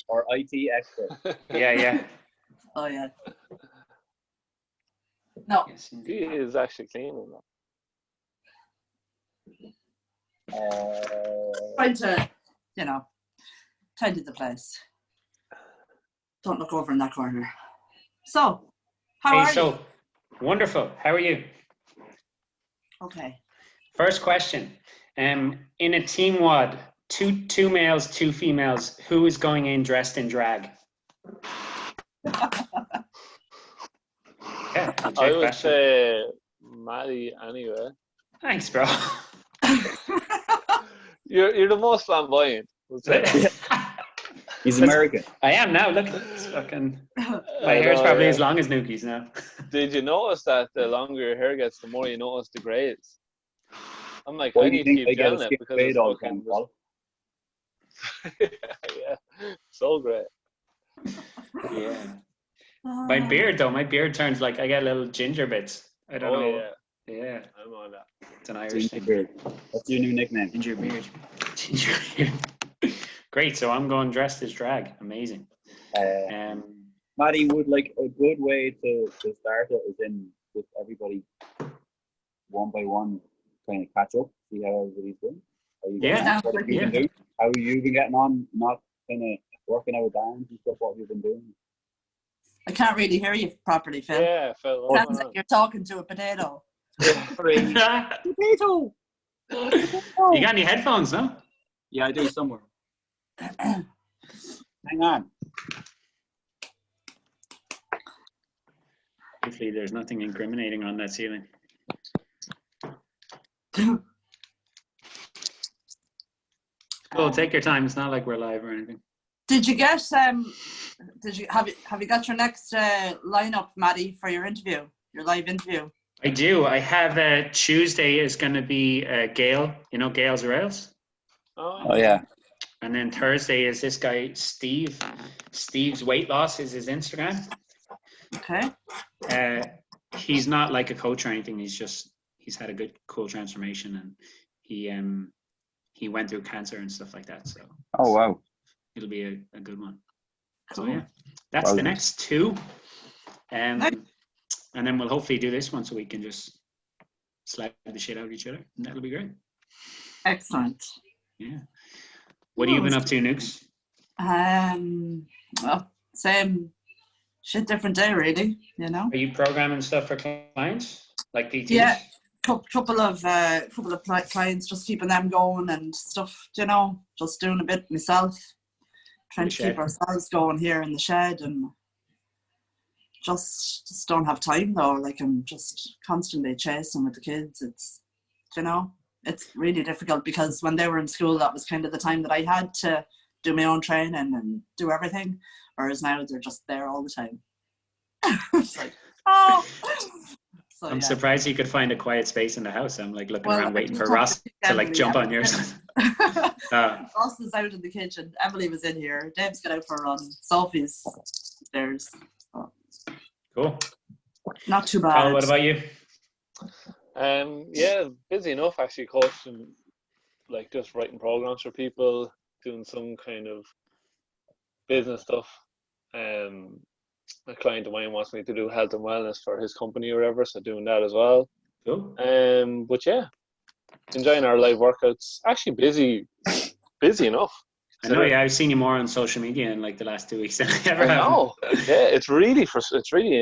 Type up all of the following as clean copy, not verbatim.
or IT expert. Yeah. Oh yeah. No. Yes, He indeed. is actually cleaning that. Trying to, tidy the place. Don't look over in that corner. So, how are you? Wonderful. How are you? Okay. First question. In a team WOD, two males, two females, who is going in dressed in drag? Yeah, I would say Maddie anyway. Thanks, bro. You're the most flamboyant. We'll say that. He's American. I am now. Look, it's fucking. My hair's probably as long as Nuki's now. Did you notice that the longer your hair gets, the more you notice the grays? I'm like, Why I do you need to think keep they get a gelling it skip because fade it's all the fucking. time, Paul? Yeah, so great. Yeah. My beard turns like I get little ginger bits. I don't know. Yeah. I'm on that. It's an Irish Ginger thing. beard. That's your new nickname. Ginger beard. Ginger beard. Great. So I'm going dressed as drag. Amazing. Maddie, would like a good way to start it is in with everybody one by one, kind of catch up, see how everybody's doing. What have you been doing? How have you been getting on? Not kind of working out bands and stuff. What have you been doing? I can't really hear you properly, Phil. Yeah, Phil. Sounds like you're talking to a potato. Potato. You got any headphones, no? Yeah, I do somewhere. Hang on. Hopefully there's nothing incriminating on that ceiling. Cool, take your time. It's not like we're live or anything. Did you get have you got your next lineup, Maddie, for your live interview? I do. I have Tuesday is going to be Gail. You know Gail's Rails? Oh yeah. And then Thursday is this guy, Steve. Steve's Weight Loss is his Instagram. Okay. He's not like a coach or anything. He's had a good, cool transformation, and he went through cancer and stuff like that. So. Oh wow. It'll be a good one. Cool. So yeah, that's the next two. And then we'll hopefully do this one so we can just slap the shit out of each other. And that'll be great. Excellent. Yeah. What have you been up to, Nukes? Well, same shit, different day, really, Are you programming stuff for clients? Like PTs? Yeah. Couple of clients, just keeping them going and stuff, just doing a bit myself, trying to keep ourselves going here in the shed, and just don't have time though. Like, I'm just constantly chasing with the kids. It's it's really difficult because when they were in school, that was kind of the time that I had to do my own training and do everything, whereas now they're just there all the time. It's like, oh. So, I'm surprised you could find a quiet space in the house. I'm like looking around waiting for Ross to like jump on yours. Ross is out in the kitchen. Emily was in here. Dave's got out for a run. Sophie's upstairs. Oh. Cool. Not too bad. Paul, what about you? Yeah, busy enough actually, coaching, like just writing programs for people, doing some kind of business stuff. A client of mine wants me to do health and wellness for his company or whatever, so doing that as well. Cool. But yeah, enjoying our live workouts. Actually busy enough. I know, yeah, I've seen you more on social media in like the last 2 weeks than I ever have. Yeah, it's really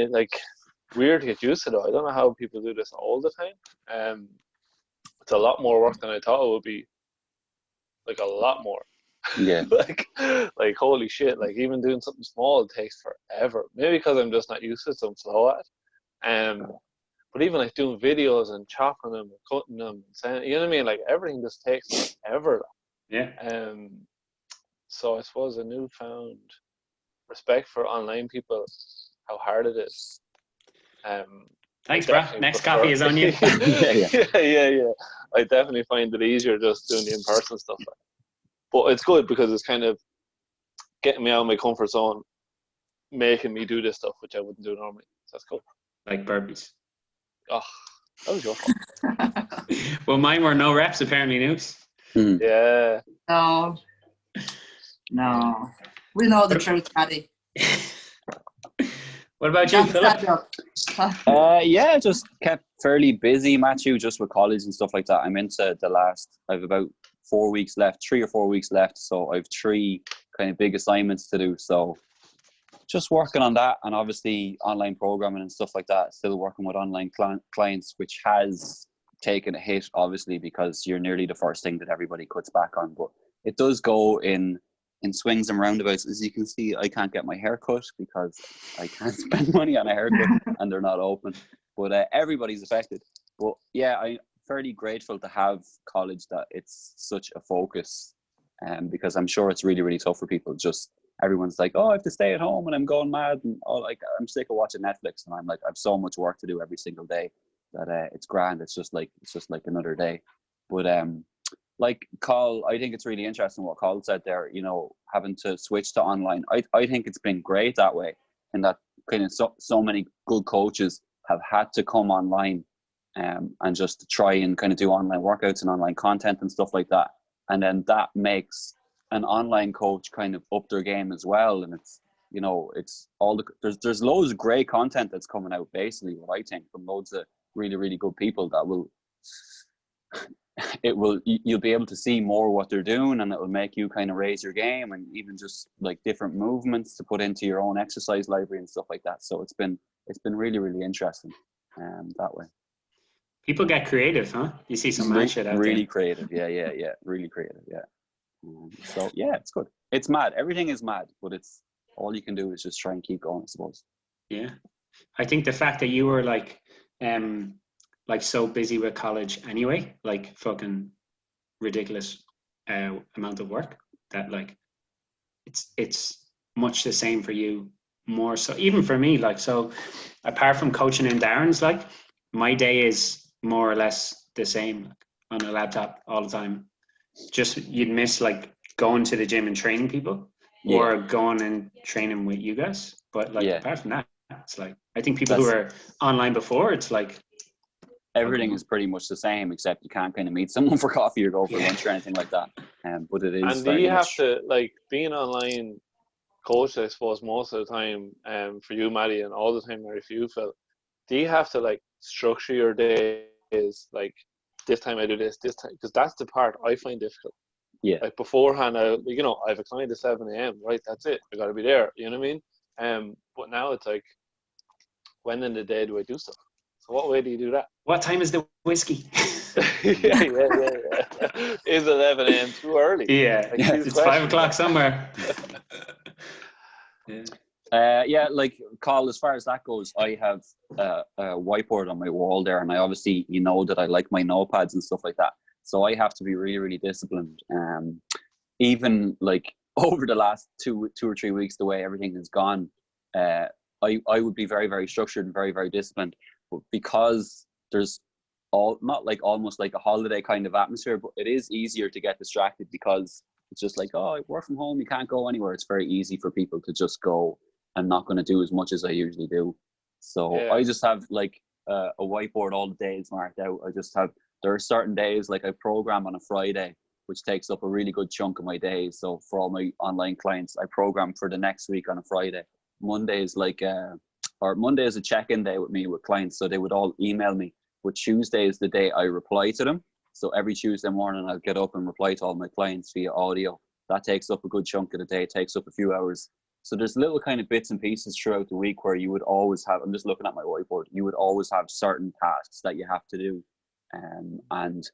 like weird to get used to though. I don't know how people do this all the time. It's a lot more work than I thought it would be. Like a lot more. Yeah. like holy shit, like even doing something small takes forever. Maybe because I'm just not used to it, so I'm slow at. But even like doing videos and chopping them and cutting them and saying, you know what I mean? Like everything just takes forever. Yeah. So I suppose a newfound respect for online people, how hard it is. Thanks, bro. Next coffee is on you. Yeah. I definitely find it easier just doing the in-person stuff. But it's good because it's kind of getting me out of my comfort zone, making me do this stuff, which I wouldn't do normally. So that's cool. Like burpees. Oh, that was your fault. Well, mine were no reps, apparently, Nukes. Yeah. No. We know the truth, Maddie. What about you, Can't Philip? stand up. Yeah, just kept fairly busy, Matthew, just with college and stuff like that. I'm into I've about 4 weeks left, 3 or 4 weeks left. So I've 3 kind of big assignments to do. So just working on that, and obviously online programming and stuff like that. Still working with online clients, which has taken a hit, obviously, because you're nearly the first thing that everybody cuts back on. But it does go in swings and roundabouts. As you can see, I can't get my hair cut because I can't spend money on a haircut and they're not open. But everybody's affected. But yeah, I'm fairly grateful to have college, that it's such a focus, because I'm sure it's really, really tough for people. Just everyone's like, oh, I have to stay at home and I'm going mad, and I'm sick of watching Netflix, and I'm like, I have so much work to do every single day that it's grand. It's just like another day. But like Carl, I think it's really interesting what Carl said there, having to switch to online. I think it's been great that way, and that kind of so many good coaches have had to come online and just try and kind of do online workouts and online content and stuff like that. And then that makes an online coach kind of up their game as well. And it's, it's all there's loads of great content that's coming out, basically, what I think, from loads of really, really good people that you'll be able to see more what they're doing, and it will make you kind of raise your game, and even just like different movements to put into your own exercise library and stuff like that. So it's been really, really interesting that way. People get creative, huh? You see some mad shit out really there. Creative, yeah, really creative, yeah. So yeah, it's good. It's mad. Everything is mad, but it's all you can do is just try and keep going, I suppose. Yeah, I think the fact that you were like so busy with college anyway, like fucking ridiculous amount of work, that like it's much the same for you, more so even for me. Like, so apart from coaching in Darren's, like my day is more or less the same, on a laptop all the time. Just you'd miss like going to the gym and training people, or going and training with you guys. But like apart from that, it's like, I think people who were online before, it's like everything is pretty much the same, except you can't kind of meet someone for coffee or go for lunch or anything like that. But it is. And do you have to, like, being online coach, I suppose, most of the time, for you, Maddie, and all the time, Mary, for you, Phil, do you have to like structure your days, like this time I do this time? Because that's the part I find difficult. Yeah. Like beforehand, I have a client at 7 a.m. Right, that's it. I got to be there. You know what I mean? But now it's like, when in the day do I do stuff? So what way do you do that? What time is the whiskey? yeah. Is 11 a.m. too early? Yeah, like, it's 5 o'clock somewhere. Like Carl, as far as that goes, I have a whiteboard on my wall there, and I obviously, that I like my notepads and stuff like that. So I have to be really, really disciplined. Even like over the last two or 3 weeks, the way everything has gone, I would be very, very structured and very, very disciplined. But because there's not like almost like a holiday kind of atmosphere, but it is easier to get distracted, because it's just like, oh, I work from home, you can't go anywhere. It's very easy for people to just go, I'm not going to do as much as I usually do. So I just have like a whiteboard, all the days marked out. There are certain days, like I program on a Friday, which takes up a really good chunk of my days. So for all my online clients, I program for the next week on a Friday. Monday is Monday is a check-in day with me with clients, so they would all email me. But Tuesday is the day I reply to them. So every Tuesday morning, I'll get up and reply to all my clients via audio. That takes up a good chunk of the day. It takes up a few hours. So there's little kind of bits and pieces throughout the week where you would always have, I'm just looking at my whiteboard, you would always have certain tasks that you have to do. And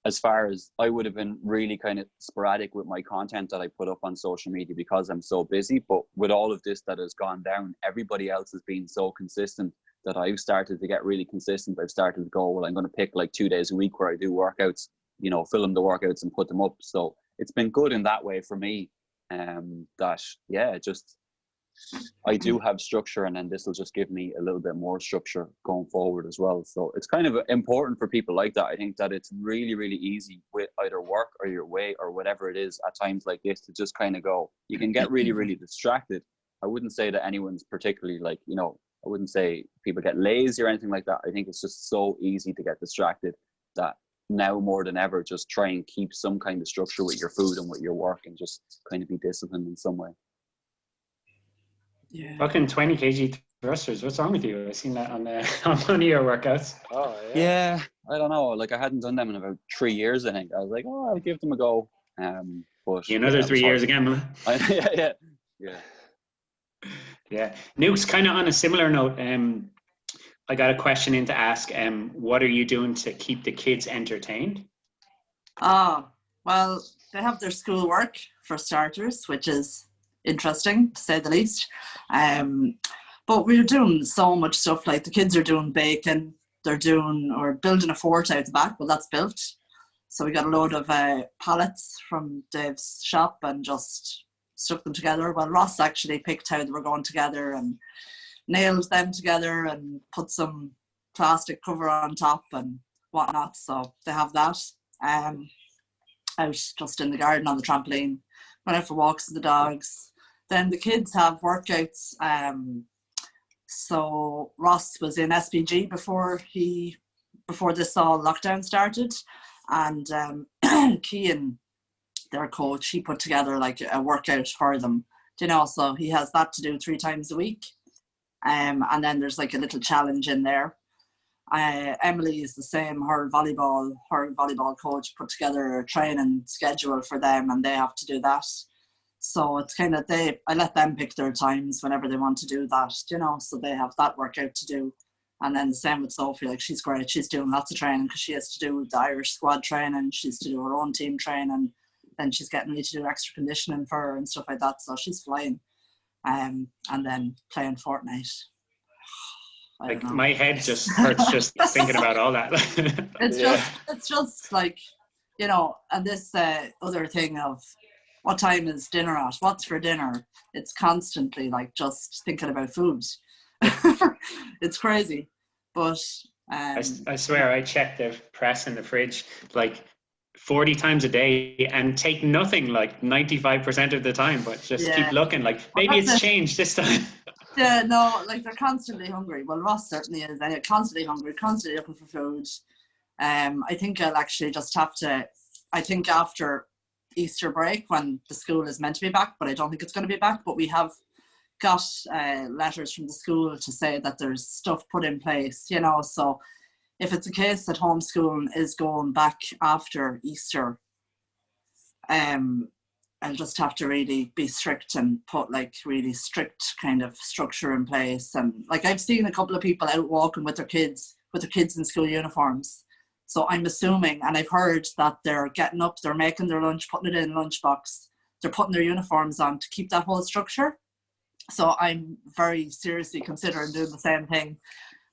as far as, I would have been really kind of sporadic with my content that I put up on social media because I'm so busy. But with all of this that has gone down, everybody else has been so consistent that I've started to get really consistent. I've started to go, well, I'm going to pick like 2 days a week where I do workouts, film the workouts and put them up. So it's been good in that way for me. I do have structure, and then this will just give me a little bit more structure going forward as well. So it's kind of important for people like that. I think that it's really, really easy with either work or your weight or whatever it is at times like this to just kind of go, you can get really, really distracted. I wouldn't say that anyone's particularly I wouldn't say people get lazy or anything like that. I think it's just so easy to get distracted that now more than ever, just try and keep some kind of structure with your food and with your work, and just kind of be disciplined in some way. Yeah. Fucking 20 kg thrusters. What's wrong with you? I've seen that on on one of your workouts. Oh Yeah, I don't know. Like I hadn't done them in about 3 years. I think I was like, oh, I'll give them a go. But Another it was 3 years hard. again, man. Yeah. Yeah. Nukes, kind of on a similar note, I got a question in to ask. What are you doing to keep the kids entertained? Oh, well, they have their schoolwork for starters, which is interesting to say the least. But we're doing so much stuff. Like the kids are doing baking, they're doing or building a fort out the back. Well, that's built. So we got a load of pallets from Dave's shop and just stuck them together. Well, Ross actually picked how they were going together and nailed them together and put some plastic cover on top and whatnot. So they have that. Out just in the garden on the trampoline, went out for walks with the dogs. Then the kids have workouts. So Ross was in SPG before this all lockdown started, and Cian, their coach, he put together like a workout for them. You know, so he has that to do 3 times a week, and then there's like a little challenge in there. Emily is the same. Her volleyball coach put together a training schedule for them, and they have to do that. So it's kind of I let them pick their times whenever they want to do that, you know. So they have that workout to do, and then the same with Sophie. Like she's great. She's doing lots of training because she has to do the Irish squad training. She's to do her own team training. Then she's getting me to do extra conditioning for her and stuff like that. So she's flying, and then playing Fortnite. Like my head just hurts just thinking about all that. It's just like, you know, and this other thing of what time is dinner at? What's for dinner? It's constantly like just thinking about food. It's crazy, but I swear I check the press in the fridge like 40 times a day and take nothing like 95% of the time, but just keep looking like maybe it's changed this time. Yeah, no, like they're constantly hungry. Well, Ross certainly is. They're constantly hungry, constantly looking for food. I think I'll actually just have to, I think after Easter break when the school is meant to be back, but I don't think it's going to be back, but we have got letters from the school to say that there's stuff put in place, you know, so if it's a case that homeschooling is going back after Easter, I'll just have to really be strict and put like really strict kind of structure in place. And like I've seen a couple of people out walking with their kids in school uniforms. So I'm assuming, and I've heard that they're getting up, they're making their lunch, putting it in a lunchbox, they're putting their uniforms on to keep that whole structure. So I'm very seriously considering doing the same thing,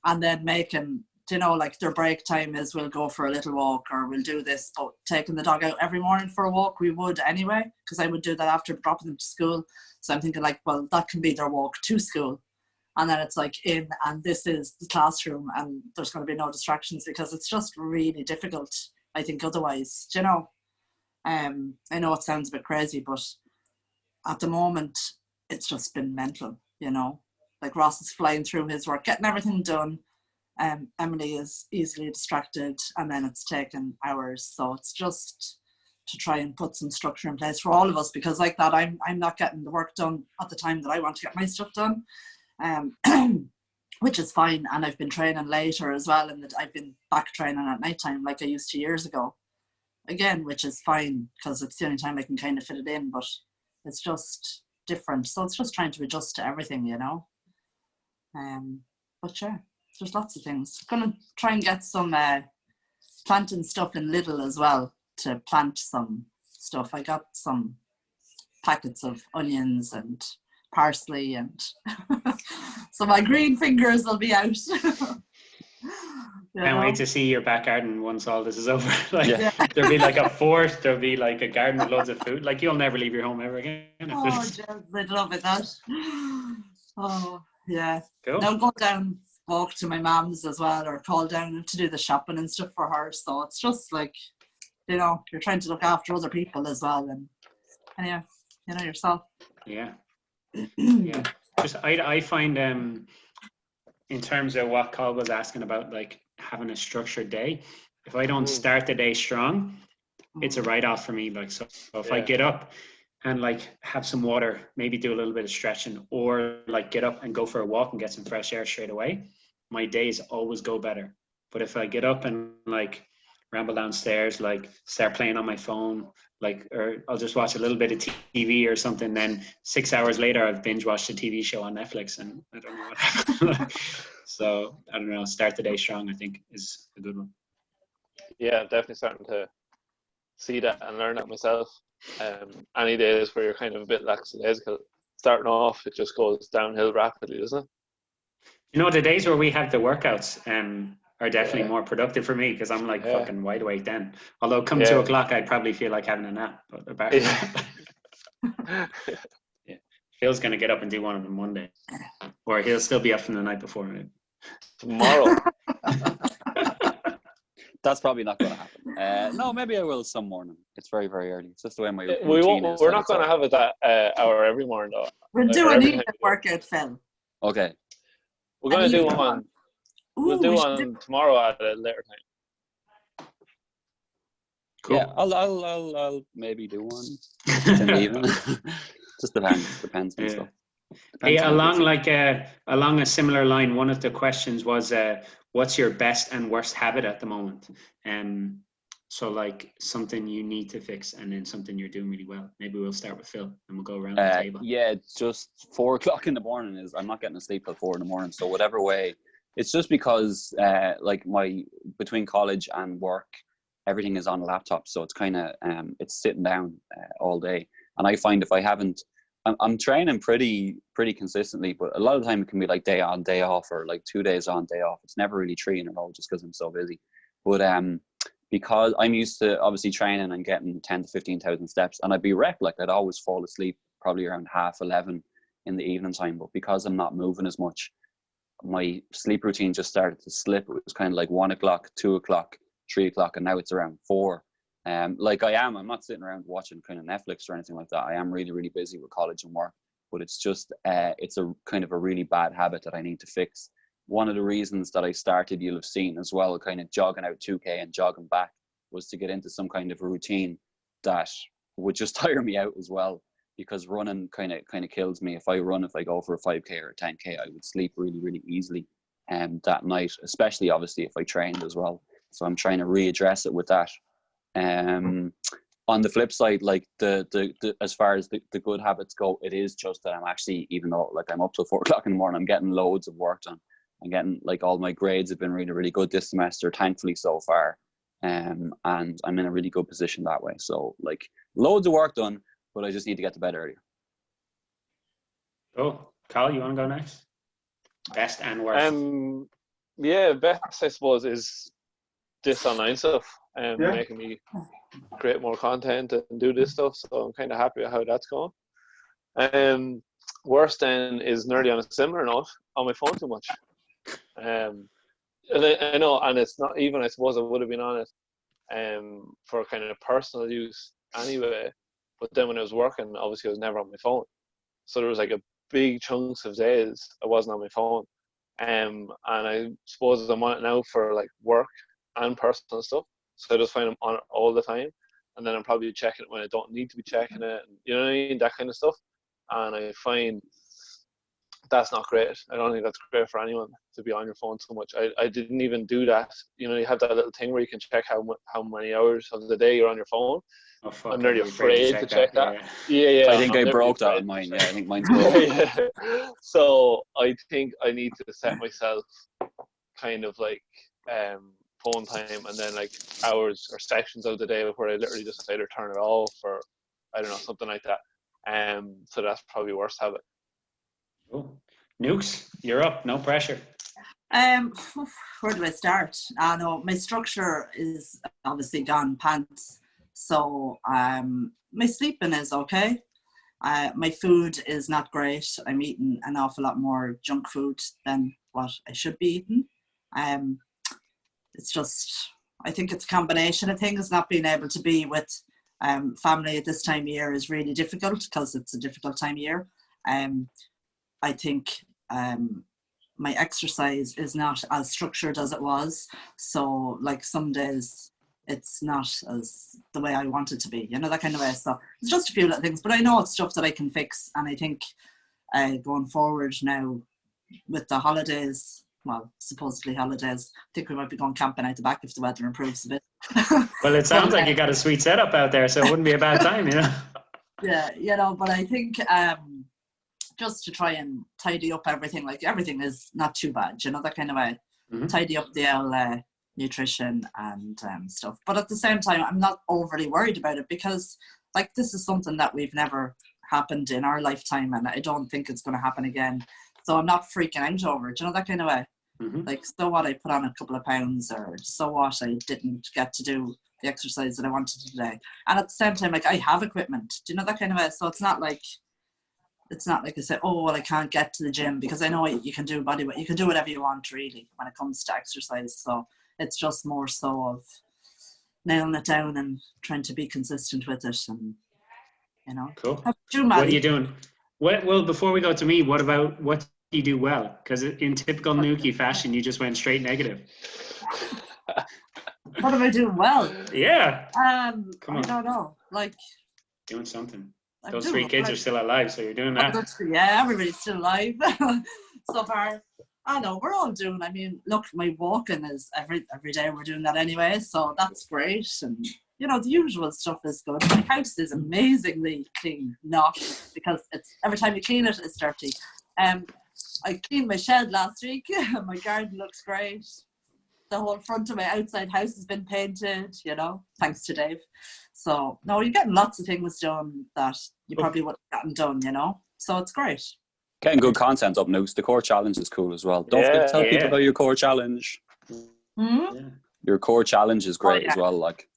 and then making, you know, like their break time is we'll go for a little walk or we'll do this, but taking the dog out every morning for a walk, we would anyway, because I would do that after dropping them to school. So I'm thinking like, well, that can be their walk to school. And then it's like in, and this is the classroom and there's going to be no distractions because it's just really difficult, I think, otherwise, you know. I know it sounds a bit crazy, but at the moment, it's just been mental, you know. Like Ross is flying through his work, getting everything done. Emily is easily distracted, and then it's taken hours. So it's just to try and put some structure in place for all of us, because like that, I'm not getting the work done at the time that I want to get my stuff done, which is fine. And I've been training later as well, and I've been back training at night time like I used to years ago, again, which is fine because it's the only time I can kind of fit it in. But it's just different, so it's just trying to adjust to everything, you know. But sure. There's lots of things. Gonna try and get some planting stuff in Lidl as well to plant some stuff. I got some packets of onions and parsley and so my green fingers will be out. Can't wait to see your back garden once all this is over. Like there'll be like a fort, there'll be like a garden with loads of food. Like you'll never leave your home ever again. Oh, yes, I'd love it. That. Oh, yeah. Cool. Now go down, walk to my mum's as well, or call down to do the shopping and stuff for her. So it's just like, you know, you're trying to look after other people as well, and yeah, you know, yourself. Yeah. Yeah. Just I find in terms of what Carl was asking about, like having a structured day, if I don't start the day strong, it's a write-off for me. Like, so if I get up and like have some water, maybe do a little bit of stretching, or like get up and go for a walk and get some fresh air straight away, my days always go better. But if I get up and like ramble downstairs, like start playing on my phone, like, or I'll just watch a little bit of TV or something, then 6 hours later I've binge watched a TV show on Netflix and I don't know what happened. So I don't know, start the day strong, I think, is a good one. Yeah, I'm definitely starting to see that and learn that myself. Any days where you're kind of a bit lackadaisical, starting off, it just goes downhill rapidly, doesn't it? You know, the days where we have the workouts are definitely Yeah. more productive for me because I'm like Yeah. fucking wide awake then. Although come Yeah. 2 o'clock, I'd probably feel like having a nap. But apart from that, yeah. Phil's going to get up and do one of them one day. Or he'll still be up from the night before. Maybe. Tomorrow. That's probably not going to happen. No, maybe I will some morning. It's very, very early. It's just the way my we routine won't, is. we're not going to have it that hour every morning, though. We'll Like, do an every evening time- workout, Phil. Okay. We're going to do evening one. We'll Ooh, do we should one tomorrow at a later time. Cool. Yeah, I'll maybe do one in the evening. Just depends on Yeah. stuff. Hey, Depends on along a similar line, one of the questions was, what's your best and worst habit at the moment? So like something you need to fix and then something you're doing really well. Maybe we'll start with Phil and we'll go around the table. Yeah, it's just 4 o'clock in the morning is I'm not getting to sleep till 4 in the morning. So whatever way, it's just because like between college and work, everything is on a laptop. So it's kind of it's sitting down all day. And I find if I haven't, I'm training pretty consistently, but a lot of the time it can be like day on, day off, or like 2 days on, day off. It's never really 3 in a row just because I'm so busy. But because I'm used to obviously training and getting 10 to 15,000 steps, and I'd be wrecked. Like I'd always fall asleep probably around 11:30 in the evening time. But because I'm not moving as much, my sleep routine just started to slip. It was kind of like 1 o'clock, 2 o'clock, 3 o'clock, and now it's around 4. Like I'm not sitting around watching kind of Netflix or anything like that. I am really, really busy with college and work, but it's just, it's a kind of a really bad habit that I need to fix. One of the reasons that I started, you'll have seen as well, kind of jogging out 2K and jogging back, was to get into some kind of routine that would just tire me out as well, because running kind of kills me. If I go for a 5K or a 10K, I would sleep really, really easily that night, especially obviously if I trained as well. So I'm trying to readdress it with that. On the flip side, like the as far as the good habits go, it is just that I'm actually, even though like I'm up till 4 o'clock in the morning, I'm getting loads of work done. I'm getting, like, all my grades have been really, really good this semester, thankfully so far. And I'm in a really good position that way. So like loads of work done, but I just need to get to bed earlier. Oh, Carl, you want to go next? Best and worst. Yeah, best I suppose is this online stuff and making me create more content and do this stuff. So I'm kind of happy with how that's going. Worst then is nearly on a similar note, on my phone too much. And I know, and it's not even, I suppose I would have been on it for kind of personal use anyway. But then when I was working, obviously I was never on my phone. So there was like a big chunks of days I wasn't on my phone. And I suppose I'm on it now for like work and personal stuff. So I just find I'm on it all the time. And then I'm probably checking it when I don't need to be checking it. You know what I mean? That kind of stuff. And I find that's not great. I don't think that's great for anyone to be on your phone so much. I didn't even do that. You know, you have that little thing where you can check how many hours of the day you're on your phone. Oh, fuck, I'm nearly afraid to check that. Yeah. I think I broke that on mine. Yeah, I think mine's broke. Yeah. So I think I need to set myself kind of like phone time, and then like hours or sections of the day where I literally just either turn it off or I don't know, something like that. So that's probably worst habit. Cool. Nukes, you're up. No pressure. Where do I start? I know my structure is obviously gone pants. So my sleeping is okay. My food is not great. I'm eating an awful lot more junk food than what I should be eating. It's just, I think it's a combination of things. Not being able to be with family at this time of year is really difficult because it's a difficult time of year. I think my exercise is not as structured as it was. So like some days it's not as the way I want it to be, you know, that kind of way. So it's just a few little things, but I know it's stuff that I can fix. And I think going forward now with the holidays, well, supposedly holidays, I think we might be going camping out the back if the weather improves a bit. Well, it sounds like you got a sweet setup out there, so it wouldn't be a bad time, you know? Yeah, you know, but I think just to try and tidy up everything, like everything is not too bad, you know, that kind of way. Mm-hmm. Tidy up the nutrition and stuff. But at the same time, I'm not overly worried about it because, like, this is something that we've never happened in our lifetime, and I don't think it's going to happen again. So I'm not freaking out over it, you know, that kind of way. Mm-hmm. Like, so what, I put on a couple of pounds, or so what, I didn't get to do the exercise that I wanted today. And at the same time, like, I have equipment, do you know, that kind of way. So it's not like I say, oh, well, I can't get to the gym, because I know you can do bodyweight, you can do whatever you want really when it comes to exercise. So it's just more so of nailing it down and trying to be consistent with it, and you know. Cool. How about you, What are Maddie? you doing? Well, before we go to me, what do you do well? Because in typical Nuki fashion, you just went straight negative. What am I doing well? Yeah. Come on. I don't know. Like, doing something. I'm Those doing 3 kids well. are still alive, so you're doing that. Yeah, everybody's still alive so far. I know, we're all doing. I mean, look, my walking is every day we're doing that anyway, so that's great. And you know, the usual stuff is good. My house is amazingly clean, not because it's every time you clean it, it's dirty. I cleaned my shed last week. My garden looks great. The whole front of my outside house has been painted, you know, thanks to Dave. So, no, you're getting lots of things done that you probably wouldn't have gotten done, you know. So it's great. Getting good content up, Nukes. The core challenge is cool as well. Don't forget to tell people about your core challenge. Mm-hmm. Yeah. Your core challenge is great as well. Like,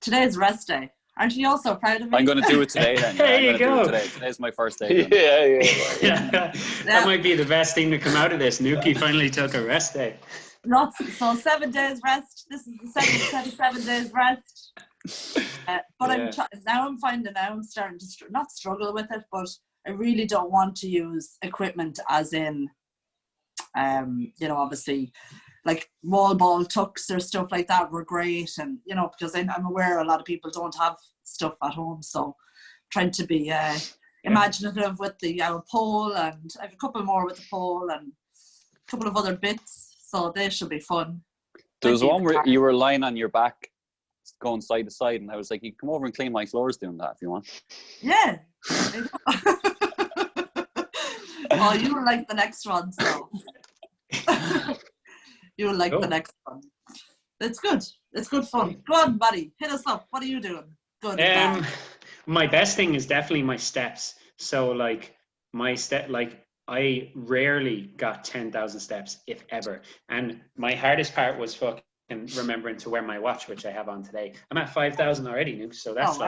today's rest day. Aren't you also proud of me? I'm going to do it today then. There I'm you going to do go. it today. Today's my first day. That might be the best thing to come out of this. Nuki finally took a rest day. So 7 days rest. This is the 7 days rest. But I'm finding now I'm starting to not struggle with it, but I really don't want to use equipment as in, you know, obviously like wall ball tucks or stuff like that were great. And, you know, because I'm aware a lot of people don't have stuff at home. So trying to be imaginative with the pole, and I have a couple more with the pole and a couple of other bits. So they should be fun. There was one where you were lying on your back going side to side, and I was like, you come over and clean my floors doing that if you want. Yeah. Oh, you will like the next one, so. You will like the next one. It's good. It's good fun. Go on, buddy. Hit us up. What are you doing? Good. My best thing is definitely my steps. So like I rarely got 10,000 steps, if ever. And my hardest part was fucking remembering to wear my watch, which I have on today. I'm at 5,000 already, Nuke. So that's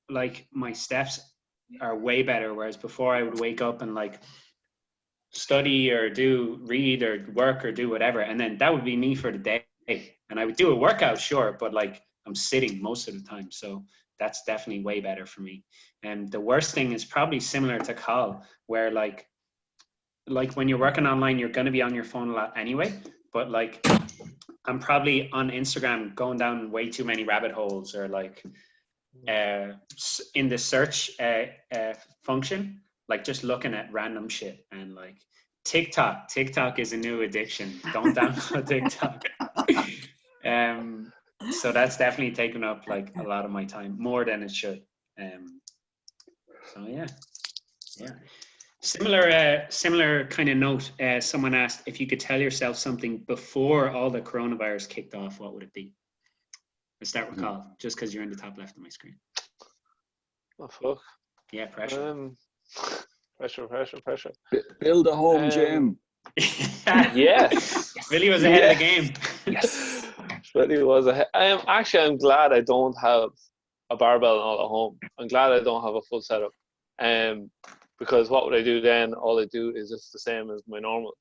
like my steps are way better. Whereas before I would wake up and like study or read or work or do whatever. And then that would be me for the day. And I would do a workout, sure, but like I'm sitting most of the time. So that's definitely way better for me. And the worst thing is probably similar to Carl, where like when you're working online, you're going to be on your phone a lot anyway. But like I'm probably on Instagram going down way too many rabbit holes, or like in the search function, like just looking at random shit. And like TikTok is a new addiction. Don't download TikTok. So that's definitely taken up like a lot of my time, more than it should. So yeah. Similar kind of note. Someone asked if you could tell yourself something before all the coronavirus kicked off, what would it be? Let's start with Carl, just because you're in the top left of my screen. Oh fuck. Yeah, pressure. Pressure. Build a home gym. Yes. Billy was ahead of the game. Yes. Really was ahead. I'm glad I don't have a barbell and all at home. I'm glad I don't have a full setup. Because what would I do then? All I do is just the same as my normal.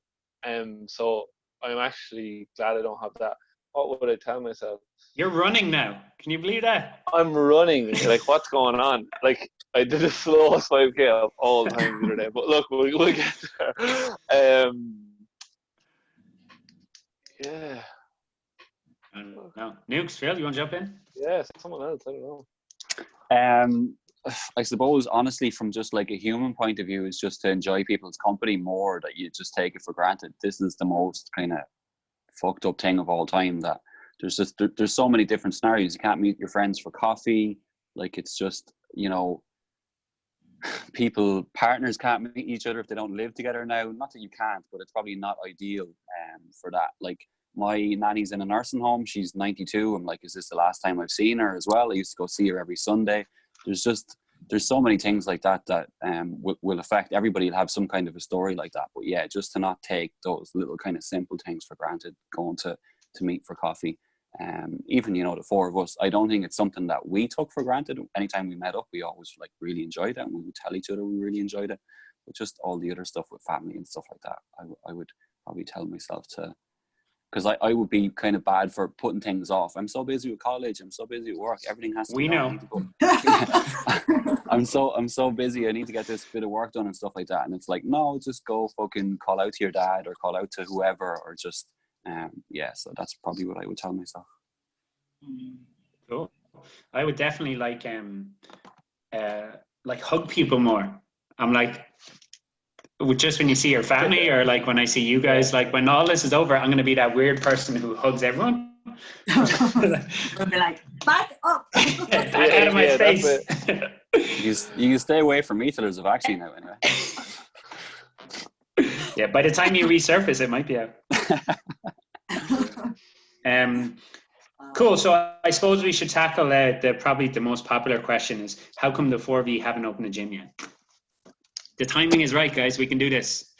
So I'm actually glad I don't have that. What would I tell myself? You're running now. Can you believe that? I'm running. Like, what's going on? Like, I did the slowest 5K of all time the other day. But look, we'll get there. Yeah. I don't know. Nukes, Phil, you want to jump in? Yeah, someone else. I don't know. I suppose honestly, from just like a human point of view, is just to enjoy people's company more. That you just take it for granted. This is the most kind of fucked up thing of all time. That there's so many different scenarios. You can't meet your friends for coffee. Like it's just partners can't meet each other if they don't live together now. Not that you can't, but it's probably not ideal for that. Like my nanny's in a nursing home. She's 92. I'm like, is this the last time I've seen her as well? I used to go see her every Sunday. There's so many things like that will affect everybody. Will have some kind of a story like that. But yeah, just to not take those little kind of simple things for granted, going to meet for coffee. Even the four of us, I don't think it's something that we took for granted. Anytime we met up, we always like really enjoyed it, and we would tell each other we really enjoyed it. But just all the other stuff with family and stuff like that, I would probably tell myself to, because I would be kind of bad for putting things off. I'm so busy with college. I'm so busy with work. Everything has to. We know. I'm so busy. I need to get this bit of work done and stuff like that. And it's like, no, just go fucking call out to your dad or call out to whoever, or just so that's probably what I would tell myself. Cool. I would definitely like hug people more. I'm like, just when you see your family, or like when I see you guys, like when all this is over, I'm going to be that weird person who hugs everyone. We'll be like, back up. Back out of my face. You can stay away from me till there's a vaccine out anyway. Yeah, by the time you resurface, it might be out. Cool. So I suppose we should tackle probably the most popular question is, how come the four of you haven't opened a gym yet? The timing is right, guys. We can do this.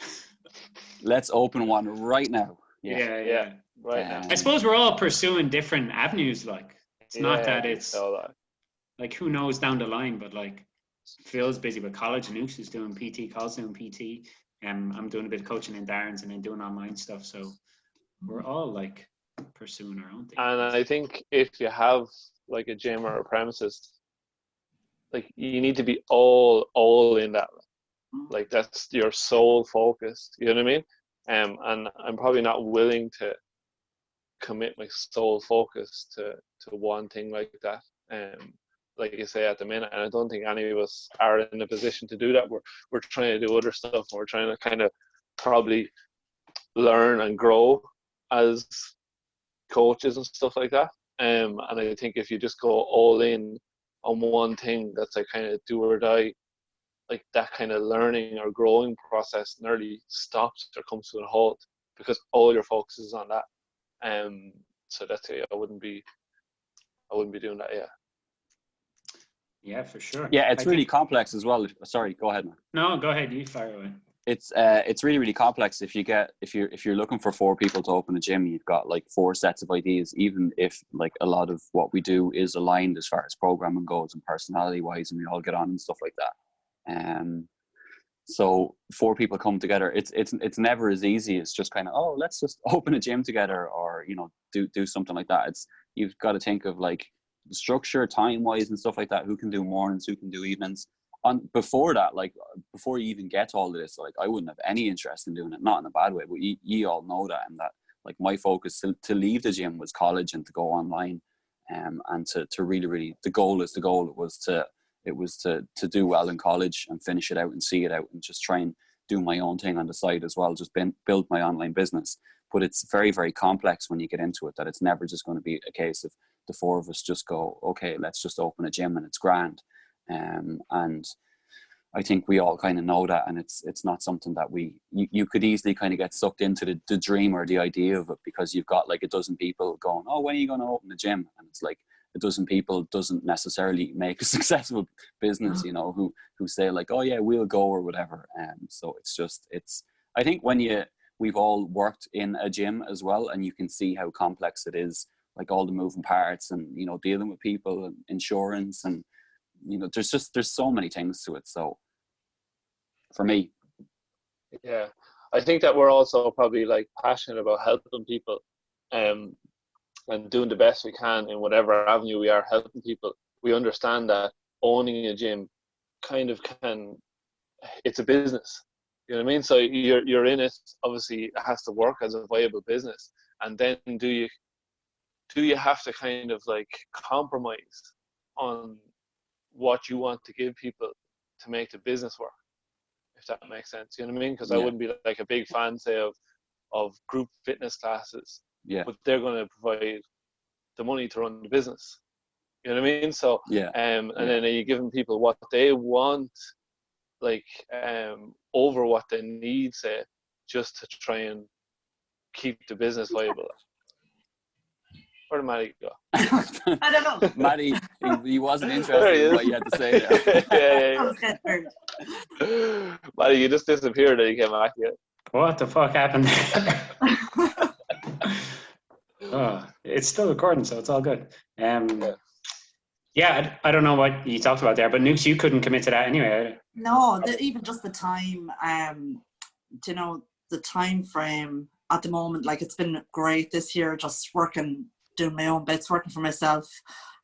Let's open one right now. Yeah. Right now. I suppose we're all pursuing different avenues. Like it's not that it's like, who knows down the line, but like Phil's busy with college, and Nukes is doing PT, Carl's doing PT, and I'm doing a bit of coaching in Darren's and then doing online stuff. So we're all like pursuing our own thing. And I think if you have like a gym or a premises, like you need to be all in that. Like that's your sole focus. You know what I mean? And I'm probably not willing to commit my sole focus to one thing like that. Like you say at the minute, and I don't think any of us are in a position to do that. We're trying to do other stuff, and we're trying to kind of probably learn and grow as coaches and stuff like that. And I think if you just go all in on one thing, that's like kind of do or die, like that kind of learning or growing process nearly stops or comes to a halt because all your focus is on that. So that's it. I wouldn't be doing that. Yeah, for sure. Yeah, it's really complex as well. Sorry, go ahead, man. No, go ahead. You fire away. It's really, really complex. If you're looking for four people to open a gym, you've got like four sets of ideas, even if like a lot of what we do is aligned as far as programming goes and personality wise, and we all get on and stuff like that. So four people come together. It's never as easy as just kind of, oh, let's just open a gym together, or do something like that. You've got to think of like the structure, time wise, and stuff like that. Who can do mornings? Who can do evenings? Before that, like before you even get to all of this, like I wouldn't have any interest in doing it, not in a bad way, but you all know that, and that like my focus to leave the gym was college and to go online, and to really, really, the goal. It was to do well in college and finish it out and see it out and just try and do my own thing on the side as well, just build my online business. But it's very, very complex when you get into it, that it's never just going to be a case of the four of us just go, okay, let's just open a gym and it's grand. And I think we all kind of know that, and it's not something that you could easily kind of get sucked into the dream or the idea of it, because you've got like a dozen people going, oh, when are you going to open a gym? And it's like, a dozen people doesn't necessarily make a successful business, who say like, oh yeah, we'll go or whatever. So I think we've all worked in a gym as well, and you can see how complex it is, like all the moving parts and, dealing with people and insurance and, there's so many things to it. So for me. Yeah. I think that we're also probably like passionate about helping people, and doing the best we can in whatever avenue we are helping people. We understand that owning a gym it's a business. You know what I mean? So you're in it. Obviously, it has to work as a viable business. And then do do you have to kind of like compromise on what you want to give people to make the business work, if that makes sense? You know what I mean? Because I wouldn't be like a big fan, say, of group fitness classes, but they're going to provide the money to run the business. You know what I mean? So and then are you giving people what they want, like over what they need, say, just to try and keep the business viable? Where did Matty go? I don't know. Matty, he wasn't interested in what you had to say there. Matty, you just disappeared and you came back here. What the fuck happened there? Oh, it's still recording, so it's all good. Yeah, I don't know what you talked about there, but Nukes, you couldn't commit to that anyway. No, even just the time, you know, the time frame at the moment, like it's been great this year, just working, doing my own bits, working for myself.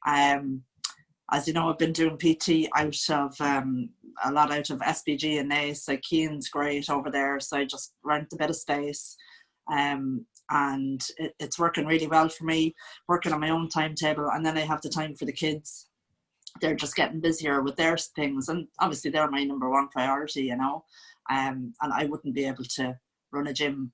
As you know, I've been doing PT out of a lot out of SBG and NACE. Like Keane's great over there, so I just rent a bit of space, and it's working really well for me. Working on my own timetable, and then I have the time for the kids. They're just getting busier with their things, and obviously they're my number one priority, you know. And I wouldn't be able to run a gym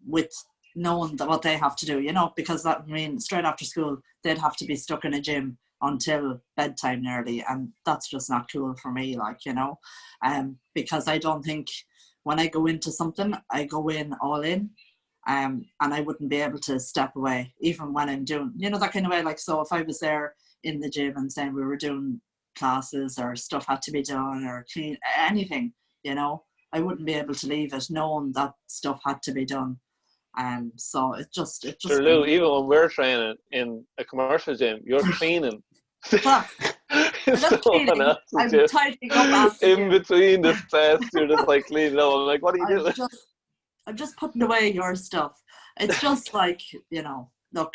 with knowing that what they have to do, you know, because that means straight after school they'd have to be stuck in a gym until bedtime nearly, and that's just not cool for me, like, you know. Because I don't think when I go into something I go in all in, and I wouldn't be able to step away even when I'm doing, you know, that kind of way. Like, so if I was there in the gym and saying we were doing classes or stuff had to be done or clean anything, you know, I wouldn't be able to leave it knowing that stuff had to be done. So it just Sure, Lou, even when we're training in a commercial gym, you're cleaning. I'm tidying up after in between the sets, you're just like cleaning up. I'm like, what are you doing? I'm just putting away your stuff. It's just like, you know, look,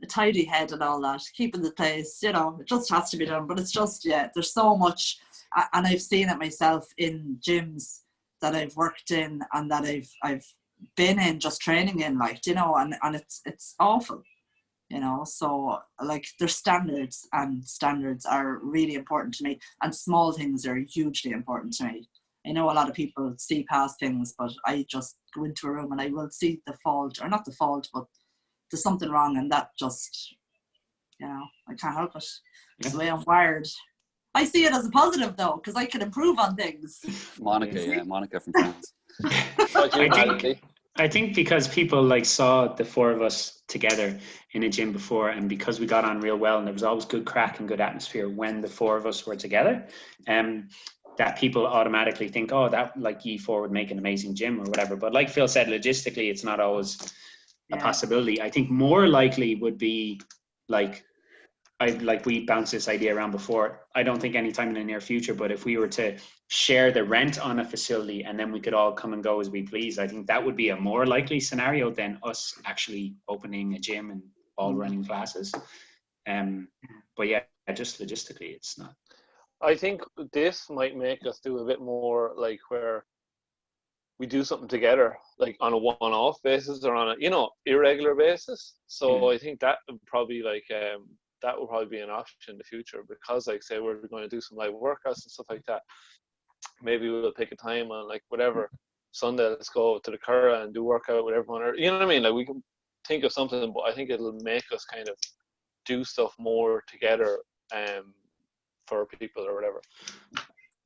a tidy head and all that, keeping the place, you know, it just has to be done. But it's just, there's so much, and I've seen it myself in gyms that I've worked in and that I've been in, just training in, like, you know, and it's awful, you know. So like, there's standards, and standards are really important to me, and small things are hugely important to me. I know a lot of people see past things, but I just go into a room and I will see the fault, or not the fault, but there's something wrong, and that just, you know, I can't help it. It's the way I'm wired. I see it as a positive though, because I can improve on things. Monica from France. I think because people like saw the four of us together in a gym before, and because we got on real well, and there was always good crack and good atmosphere when the four of us were together, that people automatically think, oh, that like ye four would make an amazing gym or whatever. But like Phil said, logistically, it's not always a possibility. I think more likely would be like we bounced this idea around before. I don't think anytime in the near future, but if we were to share the rent on a facility and then we could all come and go as we please, I think that would be a more likely scenario than us actually opening a gym and all running classes. But yeah, just logistically, it's not. I think this might make us do a bit more like where we do something together, like on a one-off basis or on a, you know, irregular basis. So I think that would probably like that will probably be an option in the future, because like say we're going to do some live workouts and stuff like that. Maybe we'll pick a time on like whatever Sunday, let's go to the Curra and do workout with everyone, or you know what I mean? Like we can think of something, but I think it'll make us kind of do stuff more together for people or whatever.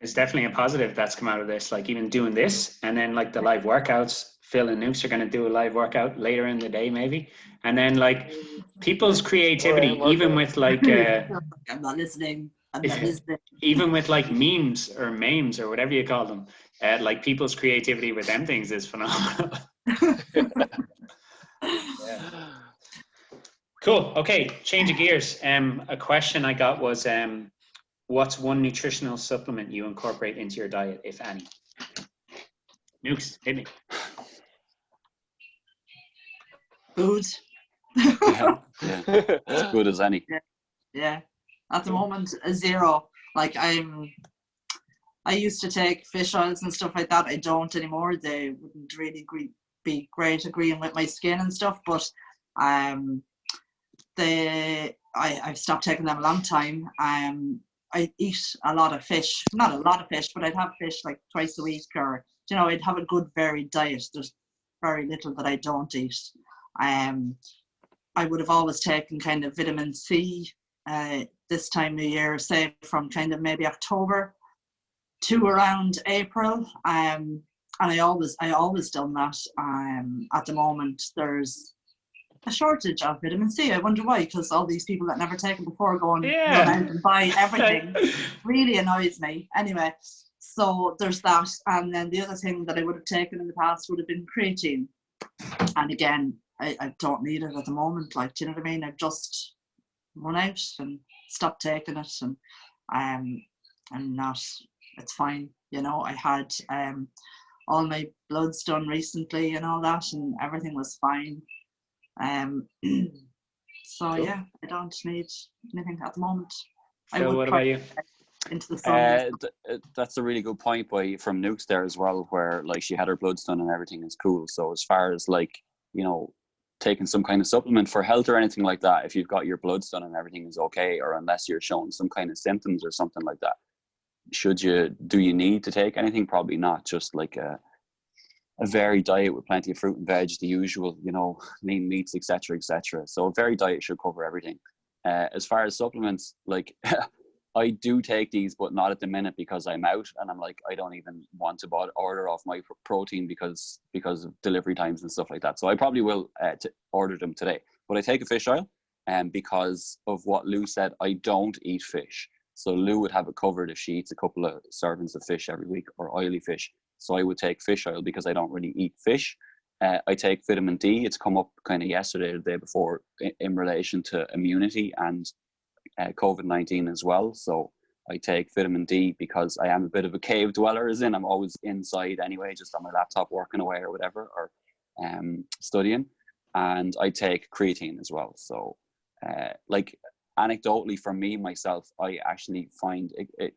It's definitely a positive that's come out of this, like even doing this and then like the live workouts. Phil and Nukes are going to do a live workout later in the day maybe, and then like people's creativity, even with like I'm not listening. even with like memes or whatever you call them, like people's creativity with them things is phenomenal. Cool. Okay, change of gears. A question I got was what's one nutritional supplement you incorporate into your diet, if any? Nukes, hit me. Food. Yeah. As good as any. Yeah. At the moment, a zero. Like I used to take fish oils and stuff like that. I don't anymore. They wouldn't really be great agreeing with my skin and stuff. But I've stopped taking them a long time. I eat a lot of fish, not a lot of fish, but I'd have fish like twice a week, or I'd have a good varied diet. There's very little that I don't eat. I would have always taken kind of vitamin C this time of year, say from kind of maybe October to around April. And I always done that. At the moment, there's a shortage of vitamin C. I wonder why, because all these people that never taken before go and run out and buy everything. Really annoys me. Anyway, so there's that. And then the other thing that I would have taken in the past would have been creatine. And again, I don't need it at the moment. Like, do you know what I mean? I've just run out and stopped taking it, and I'm not. It's fine. I had all my bloods done recently and all that, and everything was fine. So Cool. yeah, I don't need anything at the moment. Phil, what about you? Into the sun. That's a really good point from Nukes there as well, where like she had her bloods done and everything is cool. So as far as like, taking some kind of supplement for health or anything like that, if you've got your bloods done and everything is okay, or unless you're showing some kind of symptoms or something like that, do you need to take anything? Probably not. Just like a varied diet with plenty of fruit and veg, the usual, lean meats, etc., etc. So a varied diet should cover everything. As far as supplements, like I do take these, but not at the minute because I'm out and I'm like, I don't even want to order off my protein because of delivery times and stuff like that. So I probably will order them today. But I take a fish oil, and because of what Lou said, I don't eat fish. So Lou would have it covered if she eats a couple of servings of fish every week, or oily fish. So I would take fish oil because I don't really eat fish. I take vitamin D. It's come up kind of yesterday or the day before in relation to immunity and COVID-19 as well. So I take vitamin D because I am a bit of a cave dweller, as in I'm always inside anyway, just on my laptop working away or whatever, or studying. And I take creatine as well. So like anecdotally for me, myself, I actually find it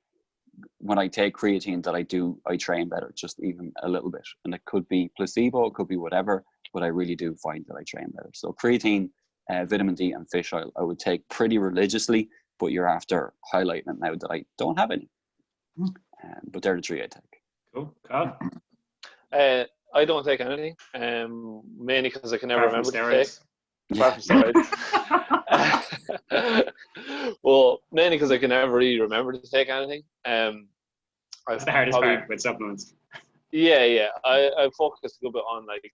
when I take creatine that I train better, just even a little bit. And it could be placebo, it could be whatever, but I really do find that I train better. So creatine, vitamin D and fish oil I would take pretty religiously, but you're after highlighting it now that I don't have any. But they're the three I take. Cool. Carl? I don't take anything, mainly because I can never remember to take. Steroids. Apart from steroids. Well, mainly because I can never really remember to take anything. That's the hardest part with supplements. Yeah. I focused a good bit on like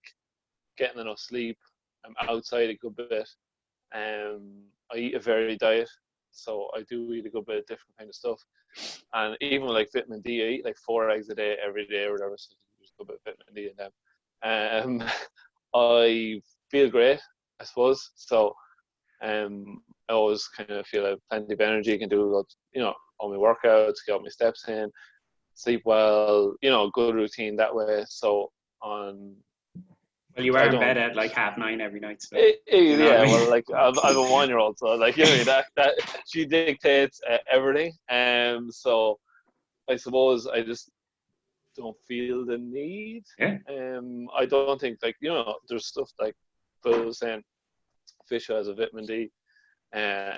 getting enough sleep. I'm outside a good bit. I eat a varied diet, so I do eat a good bit of different kind of stuff. And even like vitamin D, I eat like 4 eggs a day every day or whatever. So there's a good bit of vitamin D in them. I feel great, I suppose. So I always kind of feel I have plenty of energy, can do all my workouts, get all my steps in, sleep well, good routine that way. So Well, you are in bed at like 9:30 every night. So, well, like I've a 1-year-old, so like that she dictates everything. So I suppose I just don't feel the need. Yeah. I don't think there's stuff like Phil was saying, fish has a vitamin D,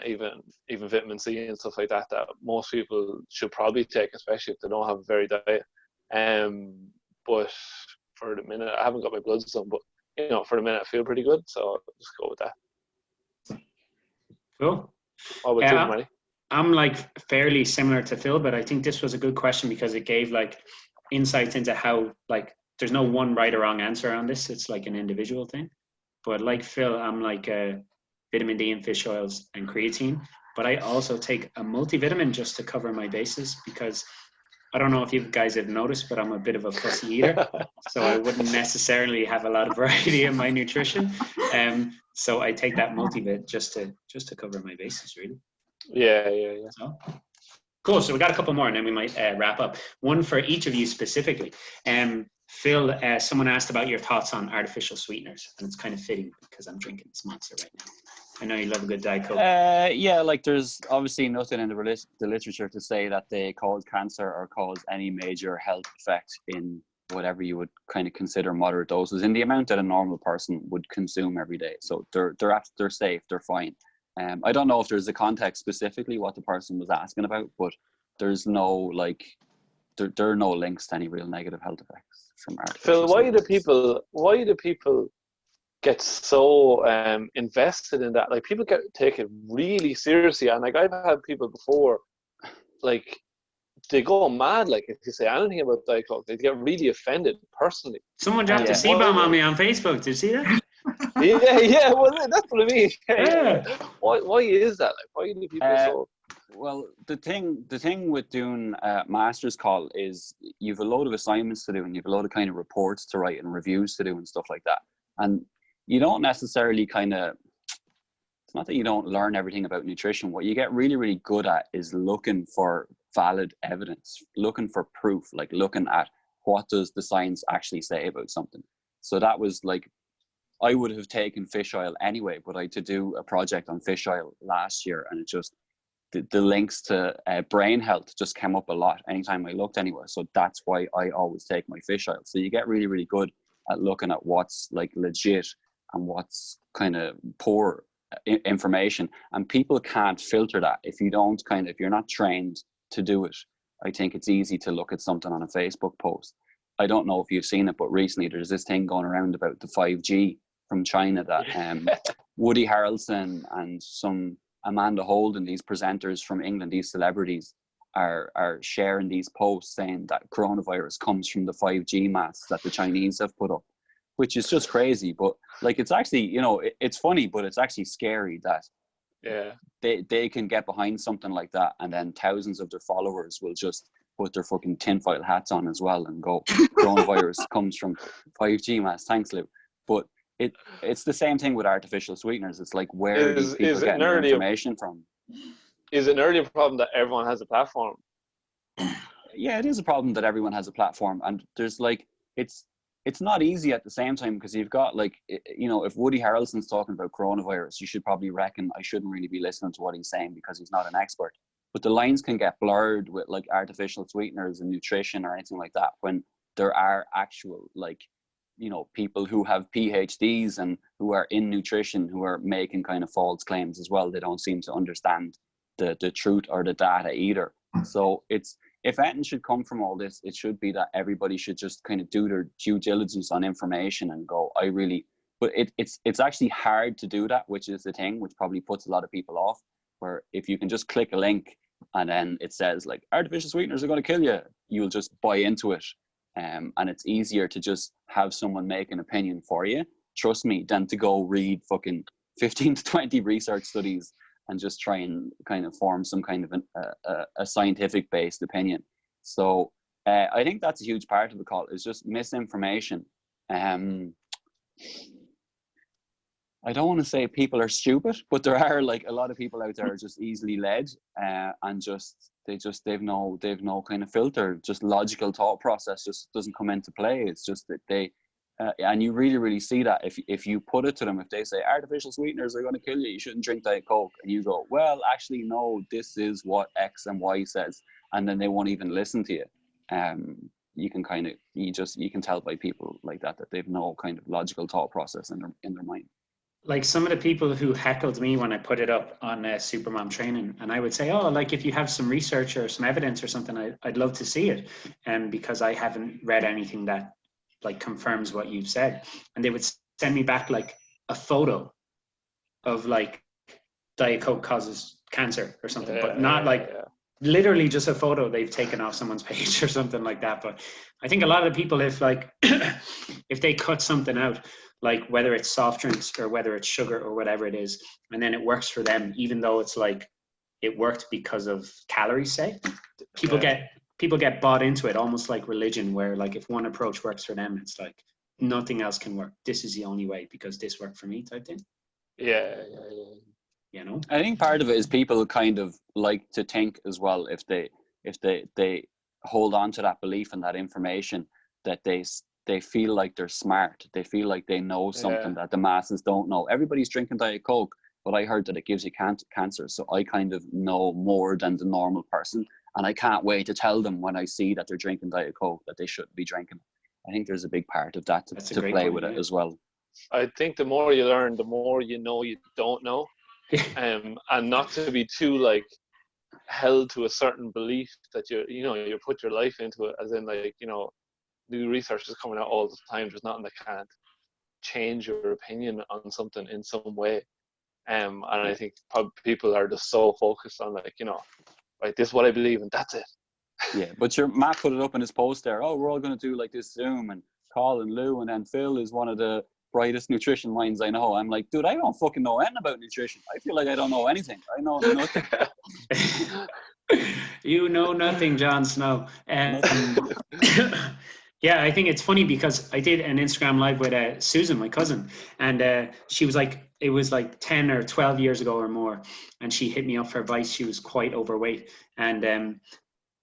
even vitamin C and stuff like that most people should probably take, especially if they don't have a very diet. But for the minute, I haven't got my bloods done, but for the minute I feel pretty good, so I'll just go with that. Cool. What about you, Marty? I'm like fairly similar to Phil, but I think this was a good question because it gave like insights into how like there's no one right or wrong answer on this. It's like an individual thing. But like Phil, I'm like vitamin D and fish oils and creatine. But I also take a multivitamin just to cover my bases because I don't know if you guys have noticed, but I'm a bit of a fussy eater. So I wouldn't necessarily have a lot of variety in my nutrition. So I take that multivit just to cover my bases, really. Yeah. So, cool. So we got a couple more and then we might wrap up. One for each of you specifically. Phil, someone asked about your thoughts on artificial sweeteners, and it's kind of fitting because I'm drinking this monster right now. I know you love a good Diet Coke. Yeah, like there's obviously nothing in the literature to say that they cause cancer or cause any major health effect in whatever you would kind of consider moderate doses in the amount that a normal person would consume every day. So they're safe, they're fine. I don't know if there's a context specifically what the person was asking about, but there's no like there are no links to any real negative health effects from artificial Phil, why do sweeteners. people get so invested in that? Like, people take it really seriously, and like, I've had people before, like, they go mad, like, if you say anything about Diet Coke, they get really offended personally. Someone dropped a C-bomb on me on Facebook. Did you see that? yeah, well, that's what I mean. Yeah. Why is that? Like, why do people so? Well, the thing with doing a master's call is you've a load of assignments to do, and you've a load of kind of reports to write and reviews to do and stuff like that. And you don't necessarily it's not that you don't learn everything about nutrition. What you get really, really good at is looking for valid evidence, looking for proof, like looking at what does the science actually say about something. So that was like, I would have taken fish oil anyway, but I had to do a project on fish oil last year, and it just, the links to brain health just came up a lot anytime I looked anywhere. So that's why I always take my fish oil. So you get really, really good at looking at what's like legit and what's kind of poor information, and people can't filter that if you don't if you're not trained to do it. I think it's easy to look at something on a Facebook post. I don't know if you've seen it, but recently there's this thing going around about the 5G from China that Woody Harrelson and some Amanda Holden, these presenters from England, these celebrities are sharing these posts saying that coronavirus comes from the 5G masts that the Chinese have put up, which is just crazy. But like, it's actually, it's funny, but it's actually scary that they can get behind something like that, and then thousands of their followers will just put their fucking tinfoil hats on as well and go, coronavirus comes from 5G masts. Thanks, Lou. But it's the same thing with artificial sweeteners. It's like, where are these people getting their information from? Is it an earlier problem that everyone has a platform? Yeah, it is a problem that everyone has a platform, and there's like, it's not easy at the same time, because you've got like, if Woody Harrelson's talking about coronavirus, you should probably reckon I shouldn't really be listening to what he's saying because he's not an expert. But the lines can get blurred with like artificial sweeteners and nutrition or anything like that, when there are actual like, people who have PhDs and who are in nutrition who are making kind of false claims as well. They don't seem to understand the truth or the data either. So if anything should come from all this, it should be that everybody should just kind of do their due diligence on information and go, but it's actually hard to do that, which is the thing, which probably puts a lot of people off, where if you can just click a link and then it says like, artificial sweeteners are going to kill you, you'll just buy into it. And it's easier to just have someone make an opinion for you, trust me, than to go read fucking 15 to 20 research studies and just try and kind of form some kind of a scientific based opinion. So I think that's a huge part of the call, is just misinformation. I don't want to say people are stupid, but there are like a lot of people out there are just easily led, and they've no kind of filter. Just logical thought process just doesn't come into play. It's just that they and you really, really see that if you put it to them, if they say artificial sweeteners are going to kill you, you shouldn't drink Diet Coke, and you go, well, actually, no, this is what X and Y says, and then they won't even listen to you. You can tell by people like that they've no kind of logical thought process in their mind. Like some of the people who heckled me when I put it up on Supermom training, and I would say, oh, like if you have some research or some evidence or something, I'd love to see it, because I haven't read anything that like confirms what you've said. And they would send me back like a photo of like Diet Coke causes cancer or something, but not like literally just a photo they've taken off someone's page or something like that. But I think a lot of people, if like if they cut something out, like whether it's soft drinks or whether it's sugar or whatever it is, and then it works for them, even though it's like it worked because of calories, say, people get bought into it, almost like religion, where like if one approach works for them, it's like nothing else can work. This is the only way because this worked for me, type thing. Yeah. I think part of it is people kind of like to think as well, if they hold on to that belief and that information, that they feel like they're smart. They feel like they know something that the masses don't know. Everybody's drinking Diet Coke, but I heard that it gives you cancer. So I kind of know more than the normal person. And I can't wait to tell them when I see that they're drinking Diet Coke that they shouldn't be drinking. I think there's a big part of that to play with it as well. I think the more you learn, the more you know you don't know. and not to be too like held to a certain belief that you put your life into it, as in like, new research is coming out all the time. There's nothing that can't change your opinion on something in some way. And I think people are just so focused on like, right, this is what I believe and that's it. Yeah, but Matt put it up in his post there. Oh, we're all going to do like this Zoom, and Colin, Lou, and then Phil is one of the brightest nutrition minds I know. I'm like, dude, I don't fucking know anything about nutrition. I feel like I don't know anything. I know nothing. You know nothing, Jon Snow. Yeah, I think it's funny because I did an Instagram live with Susan, my cousin, and she was like, it was like 10 or 12 years ago or more, and she hit me up for advice. She was quite overweight, and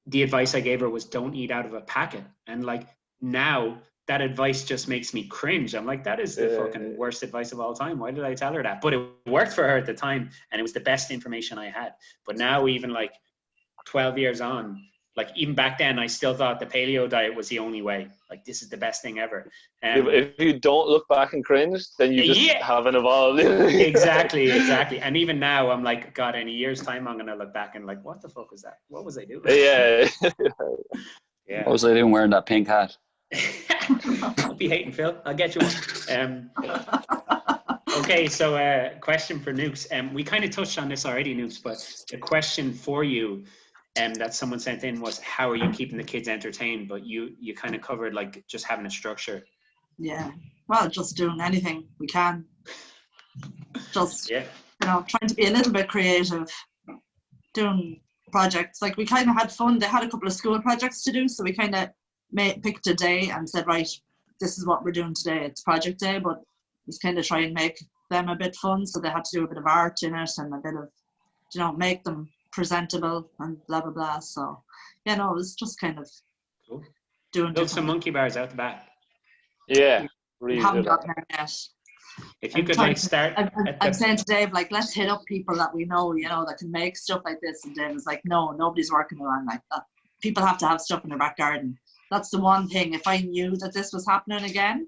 the advice I gave her was don't eat out of a packet. And like now that advice just makes me cringe. I'm like, that is the fucking worst advice of all time. Why did I tell her that? But it worked for her at the time, and it was the best information I had. But now, even like 12 years on, like even back then, I still thought the paleo diet was the only way. Like, this is the best thing ever. If you don't look back and cringe, then you just haven't evolved. Exactly. And even now, I'm like, God, in a year's time, I'm going to look back and like, what the fuck was that? What was I doing? Yeah. What was I doing wearing that pink hat? Don't be hating, Phil. I'll get you one. Okay, so question for Nukes. We kind of touched on this already, Nukes, but the question for you that someone sent in was, how are you keeping the kids entertained? But you kind of covered like just having a structure. Yeah, well, just doing anything we can. Just, trying to be a little bit creative, doing projects. Like, we kind of had fun. They had a couple of school projects to do, so we kind of picked a day and said, right, this is what we're doing today. It's project day, but just kind of try and make them a bit fun. So they had to do a bit of art in it and a bit of, make them presentable and blah blah blah. So it was just kind of doing. Build some monkey bars out the back. Yeah, really haven't gotten there yet. If you could like start. I'm saying to Dave, like, let's hit up people that we know, that can make stuff like this. And Dave was like, no, nobody's working around like that. People have to have stuff in their back garden. That's the one thing. If I knew that this was happening again,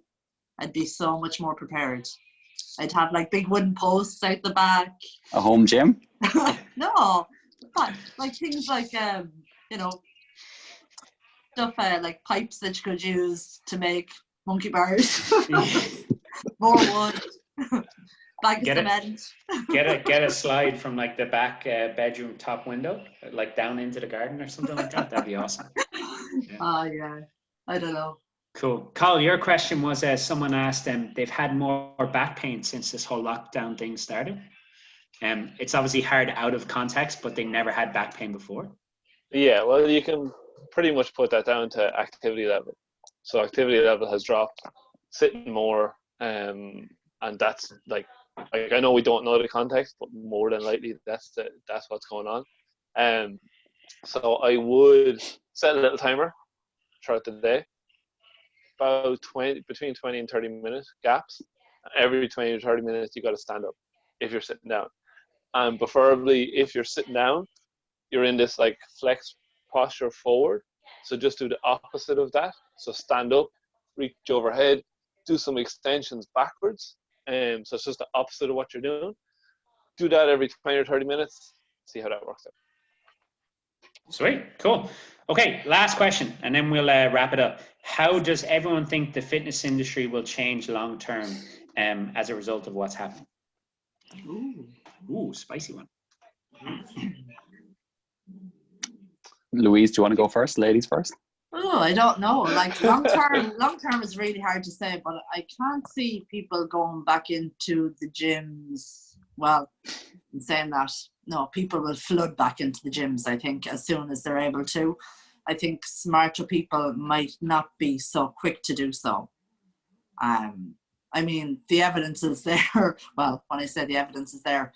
I'd be so much more prepared. I'd have like big wooden posts out the back. A home gym? No. But like things like stuff like pipes that you could use to make monkey bars. More wood. Bag of cement. Get a slide from like the back bedroom top window, like down into the garden or something like that. That'd be awesome. Yeah. I don't know. Cool. Carl, your question was, someone asked them, they've had more back pain since this whole lockdown thing started. It's obviously hard out of context, but they never had back pain before. Yeah, well, you can pretty much put that down to activity level. So activity level has dropped, sitting more, and that's like I know we don't know the context, but more than likely that's what's going on. So I would set a little timer throughout the day, about between 20 and 30 minute gaps. Every 20 to 30 minutes, you got to stand up if you're sitting down. And preferably, if you're sitting down, you're in this like flex posture forward. So just do the opposite of that. So stand up, reach overhead, do some extensions backwards. So it's just the opposite of what you're doing. Do that every 20 or 30 minutes. See how that works out. Sweet, cool. Okay, last question, and then we'll wrap it up. How does everyone think the fitness industry will change long term as a result of what's happening? Ooh, spicy one. Louise, do you want to go first? Ladies first? Oh, I don't know. Like long term is really hard to say, but I can't see people going back into the gyms. Well, in saying that, no, people will flood back into the gyms, I think, as soon as they're able to. I think smarter people might not be so quick to do so. I mean, the evidence is there. Well, when I say the evidence is there,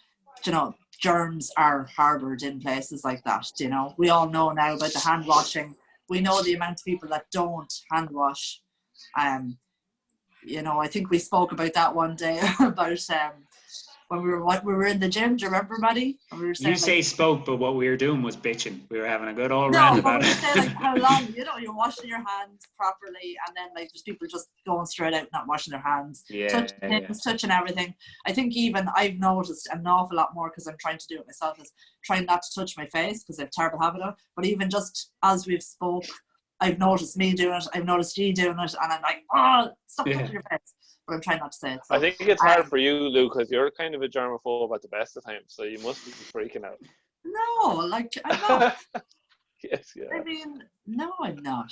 germs are harboured in places like that. We all know now about the hand washing. We know the amount of people that don't hand wash. I think we spoke about that one day about when we were in the gym. Do you remember, Maddie? And we were saying, You say like, spoke, but what we were doing was bitching. We were having a good old no, rant but about we were it. saying like how long, you know, you're washing your hands properly, and then like there's people just going straight out, not washing their hands, touching things, touching everything. I think even I've noticed an awful lot more, because I'm trying to do it myself, is trying not to touch my face because I have a terrible habit of it. But even just as we've spoke, I've noticed me doing it, I've noticed you doing it, and I'm like, oh, stop touching your face. But I'm trying not to say it. So, I think it's hard for you, Luke, because you're kind of a germaphobe at the best of times, so you must be freaking out. no, like I'm not. Yes, yeah. I mean, no, I'm not.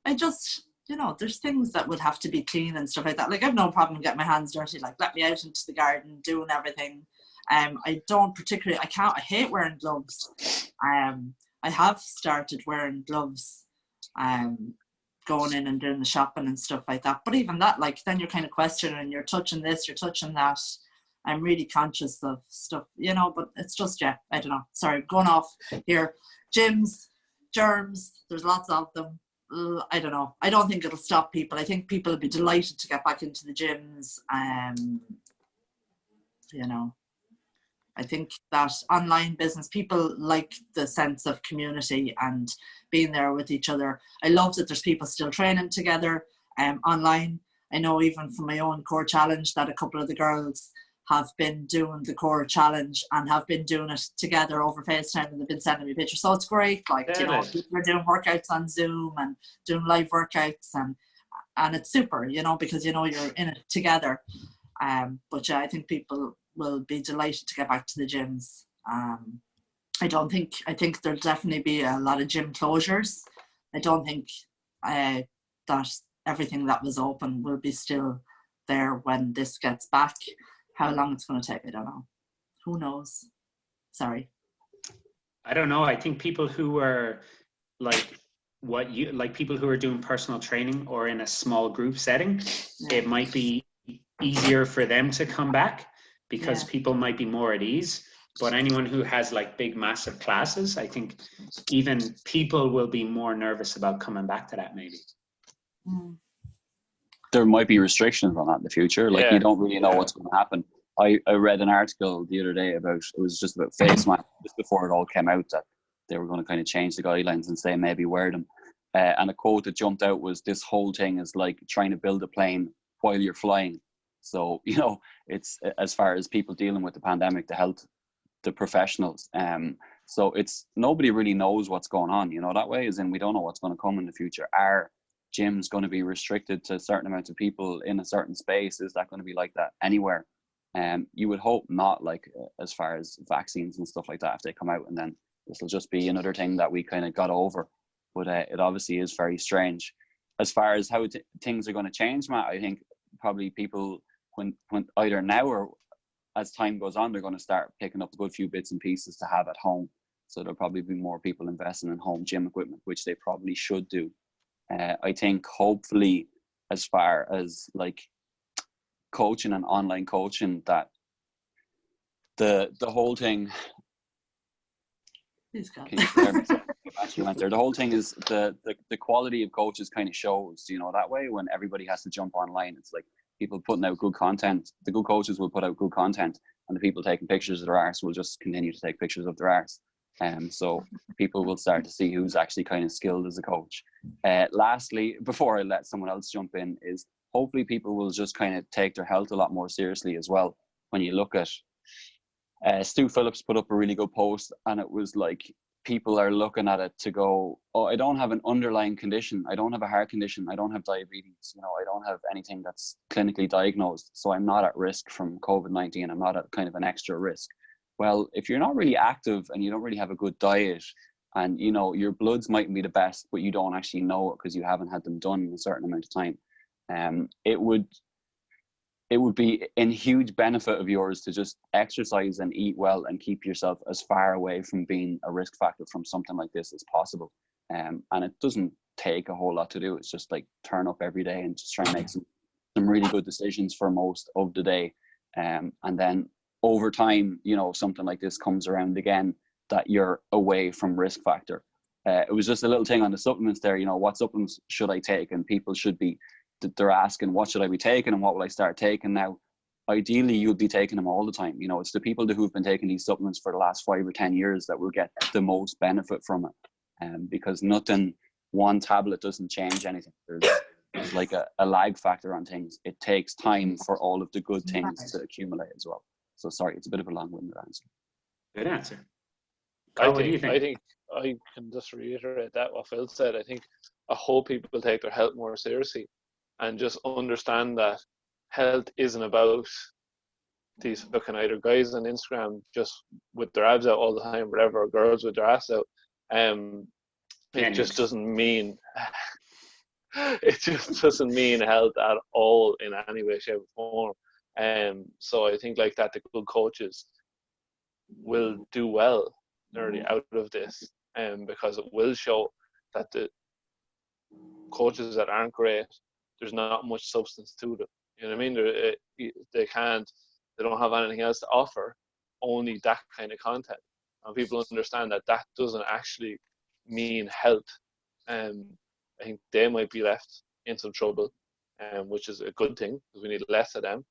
I just, you know, there's things that would have to be clean and stuff like that. Like, I've no problem getting my hands dirty. Like, let me out into the garden, doing everything. I don't particularly, I hate wearing gloves. I have started wearing gloves, going in and doing the shopping and stuff like that. But even that, like, then you're kind of questioning, you're touching this, you're touching that. I'm really conscious of stuff, you know, but it's just, yeah, I don't know. Sorry, going off here. Gyms, germs, there's lots of them. I don't know. I don't think it'll stop people. I think people will be delighted to get back into the gyms. You know, I think that online business, people like the sense of community and being there with each other. I love that there's people still training together online. I know even from my own core challenge that a couple of the girls have been doing the core challenge and have been doing it together over FaceTime, and they've been sending me pictures. So it's great. Like, you know, people are doing workouts on Zoom and doing live workouts, and it's super, you know, because, you know, you're in it together. But yeah, I think people will be delighted to get back to the gyms. I think there'll definitely be a lot of gym closures. I don't think that everything that was open will be still there when this gets back. How long it's going to take, I don't know. Who knows? Sorry. I don't know. I think people who are like people who are doing personal training or in a small group setting, it might be easier for them to come back because people might be more at ease. But anyone who has like big, massive classes, I think even people will be more nervous about coming back to that maybe. There might be restrictions on that in the future. Like, you don't really know what's going to happen. I read an article the other day about face masks just before it all came out, that they were going to kind of change the guidelines and say maybe wear them. And a quote that jumped out was, this whole thing is like trying to build a plane while you're flying. So, you know, it's as far as people dealing with the pandemic, the health, the professionals. So it's, nobody really knows what's going on, you know, that way, as in we don't know what's going to come in the future. Are gyms going to be restricted to a certain amount of people in a certain space? Is that going to be like that anywhere? You would hope not, like as far as vaccines and stuff like that, if they come out, and then this will just be another thing that we kind of got over. But it obviously is very strange. As far as how things are going to change, Matt, I think probably people, when either now or as time goes on, they're going to start picking up a good few bits and pieces to have at home. So there'll probably be more people investing in home gym equipment, which they probably should do. I think hopefully, as far as like coaching and online coaching, that the whole thing actually went there. The whole thing is the quality of coaches kind of shows, you know, that way. When everybody has to jump online, it's like people putting out good content. The good coaches will put out good content, and the people taking pictures of their arse will just continue to take pictures of their arse. So people will start to see who's actually kind of skilled as a coach. Lastly, before I let someone else jump in, is hopefully people will just kind of take their health a lot more seriously as well. When you look at Stu Phillips put up a really good post, and it was like, people are looking at it to go, oh, I don't have an underlying condition. I don't have a heart condition. I don't have diabetes. You know, I don't have anything that's clinically diagnosed. So I'm not at risk from COVID-19. I'm not at kind of an extra risk. Well, if you're not really active and you don't really have a good diet, and, you know, your bloods mightn't be the best, but you don't actually know it because you haven't had them done in a certain amount of time, it would be in huge benefit of yours to just exercise and eat well and keep yourself as far away from being a risk factor from something like this as possible. And it doesn't take a whole lot to do. It's just like turn up every day and just try and make some really good decisions for most of the day. And then over time, you know, something like this comes around again, that you're away from risk factor. It was just a little thing on the supplements there, you know, what supplements should I take? And people should be, they're asking, what should I be taking and what will I start taking now? ideally you'd be taking them all the time. You know, it's the people who've been taking these supplements for the last 5 or 10 years that will get the most benefit from it. Because one tablet doesn't change anything. There's like a lag factor on things. It takes time for all of the good things to accumulate as well. So sorry, it's a bit of a long-winded answer. Good answer. Carl, what do you think? I think I can just reiterate that what Phil said. I think I hope people take their health more seriously and just understand that health isn't about these fucking either guys on Instagram just with their abs out all the time, whatever, or girls with their ass out. It just doesn't mean it just doesn't mean health at all in any way, shape, or form. So I think like that the good coaches will do well nearly out of this, because it will show that the coaches that aren't great, there's not much substance to them. You know what I mean? They don't have anything else to offer, only that kind of content. And people understand that that doesn't actually mean health. I think they might be left in some trouble, which is a good thing because we need less of them.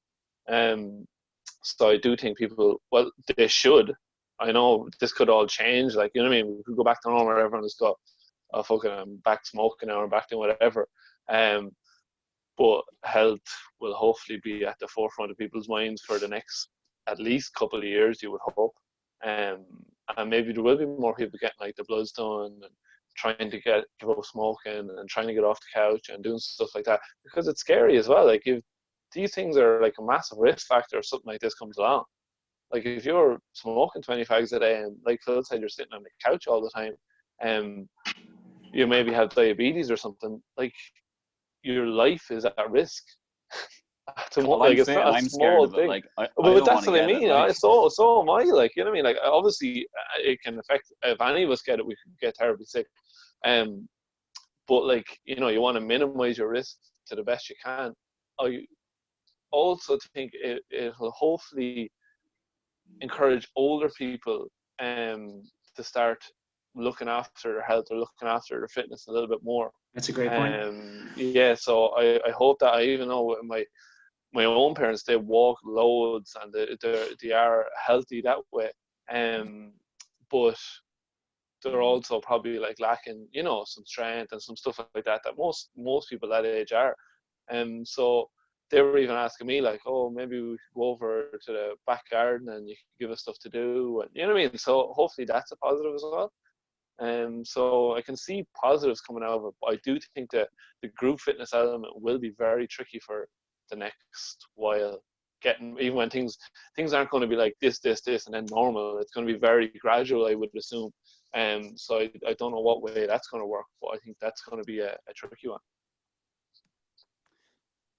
So I do think people, well, they should. I know this could all change, like, you know what I mean? We could go back to normal, everyone has got, oh, fucking, I'm back smoking now, I'm back doing whatever. But health will hopefully be at the forefront of people's minds for the next at least couple of years, you would hope. And maybe there will be more people getting like the bloods done and trying to give up smoking and trying to get off the couch and doing stuff like that, because it's scary as well. Like, if these things are like a massive risk factor if something like this comes along. Like, if you're smoking 20 fags a day and, like Phil said, you're sitting on the couch all the time, you maybe have diabetes or something, like, your life is at risk. Like, it's not a small thing. Like, but that's what I mean. So am I. Like, you know what I mean? Like, obviously, it can affect. If any of us get it, we could get terribly sick. But like, you know, you want to minimize your risk to the best you can. I also think it will hopefully encourage older people to start looking after their health or looking after their fitness a little bit more. That's a great point. Yeah, so I hope that, I even know my own parents, they walk loads and they are healthy that way, but they're also probably like lacking, you know, some strength and some stuff like that most people that age are. So they were even asking me like, oh, maybe we could go over to the back garden and you can give us stuff to do, and you know what I mean. So hopefully that's a positive as well. So I can see positives coming out of it, but I do think that the group fitness element will be very tricky for the next while. Even when things aren't going to be like this, and then normal. It's going to be very gradual, I would assume. So I don't know what way that's going to work, but I think that's going to be a tricky one.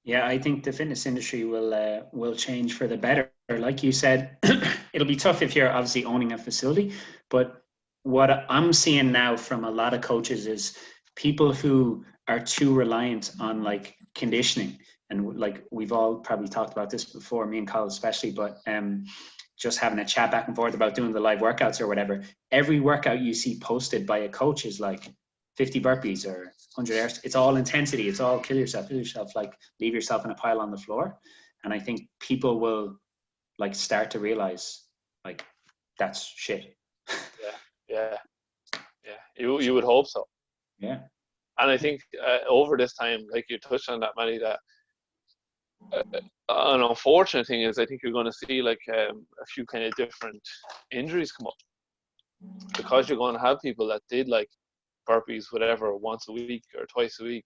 Yeah, I think the fitness industry will change for the better. Like you said, it'll be tough if you're obviously owning a facility, but what I'm seeing now from a lot of coaches is people who are too reliant on like conditioning, and like we've all probably talked about this before, me and Kyle especially, but just having a chat back and forth about doing the live workouts or whatever. Every workout you see posted by a coach is like 50 burpees or 100 airs. It's all intensity. It's all kill yourself, like leave yourself in a pile on the floor. And I think people will like start to realize like that's shit. Yeah. You would hope so. Yeah. And I think over this time, like you touched on that, Manny, that an unfortunate thing is I think you're going to see like a few kind of different injuries come up, because you're going to have people that did like burpees, whatever, once a week or twice a week,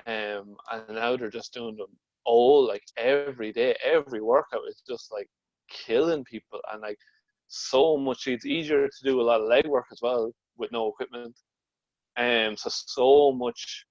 and now they're just doing them all like every day. Every workout is just like killing people, and like so much. It's easier to do a lot of leg work as well with no equipment, so much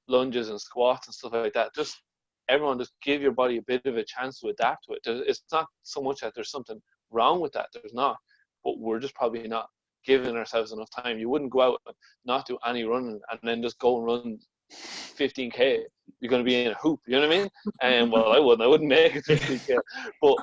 lunges and squats and stuff like that. Just everyone, just give your body a bit of a chance to adapt to it. It's not so much that there's something wrong with that. There's not, but we're just probably not giving ourselves enough time. You wouldn't go out and not do any running and then just go and run 15k. You're going to be in a hoop, you know what I mean? And well, I wouldn't make it 15k. But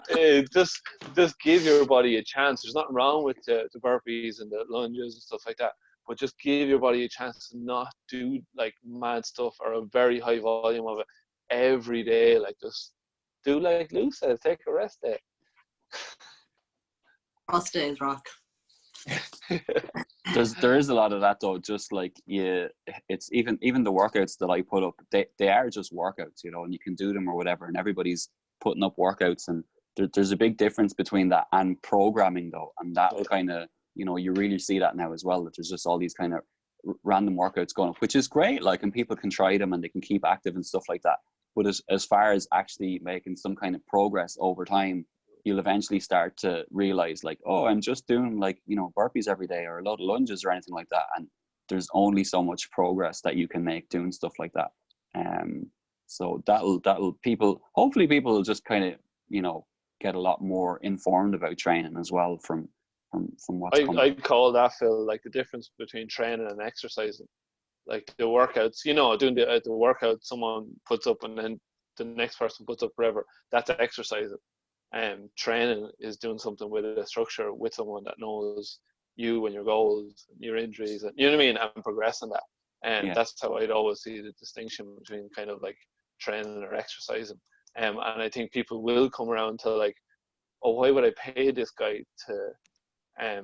just give your body a chance. There's nothing wrong with the burpees and the lunges and stuff like that, but just give your body a chance to not do like mad stuff or a very high volume of it every day. Like, just do like Lou says, take a rest day. Rest days rock. There is a lot of that though. Just like it's even the workouts that I put up, they are just workouts, you know, and you can do them or whatever, and everybody's putting up workouts, and there's a big difference between that and programming though, and that kind of, you know, you really see that now as well, that there's just all these kind of random workouts going up, which is great, like, and people can try them and they can keep active and stuff like that. But as far as actually making some kind of progress over time, you'll eventually start to realize, like, oh, I'm just doing, like, you know, burpees every day or a lot of lunges or anything like that, and there's only so much progress that you can make doing stuff like that. So that'll people, hopefully people will just kind of, you know, get a lot more informed about training as well from what's coming. I'd call that, Phil, like the difference between training and exercising. Like the workouts, you know, doing the workout someone puts up and then the next person puts up forever, that's exercising. Training is doing something with a structure, with someone that knows you and your goals, and your injuries, and you know what I mean, and progressing that. And that's how I'd always see the distinction between kind of like training or exercising. And I think people will come around to like, oh, why would I pay this guy to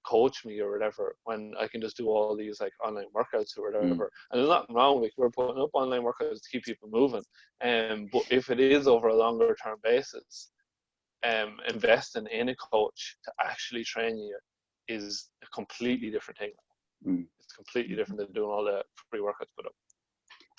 coach me or whatever when I can just do all these like online workouts or whatever. And there's nothing wrong with, we're putting up online workouts to keep people moving. But if it is over a longer term basis, investing in a coach to actually train you is a completely different thing. It's completely different than doing all the free workouts put up.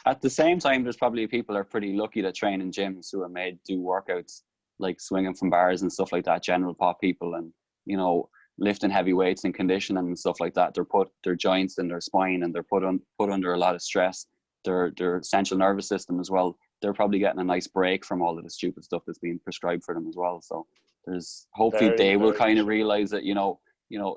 At the same time, there's probably people are pretty lucky to train in gyms who are made to do workouts like swinging from bars and stuff like that, general pop people, and, you know, lifting heavy weights and conditioning and stuff like that. They're put, their joints and their spine, and they're put under a lot of stress. Their central nervous system as well. They're probably getting a nice break from all of the stupid stuff that's being prescribed for them as well. So there's hopefully they will kind of realize that, you know,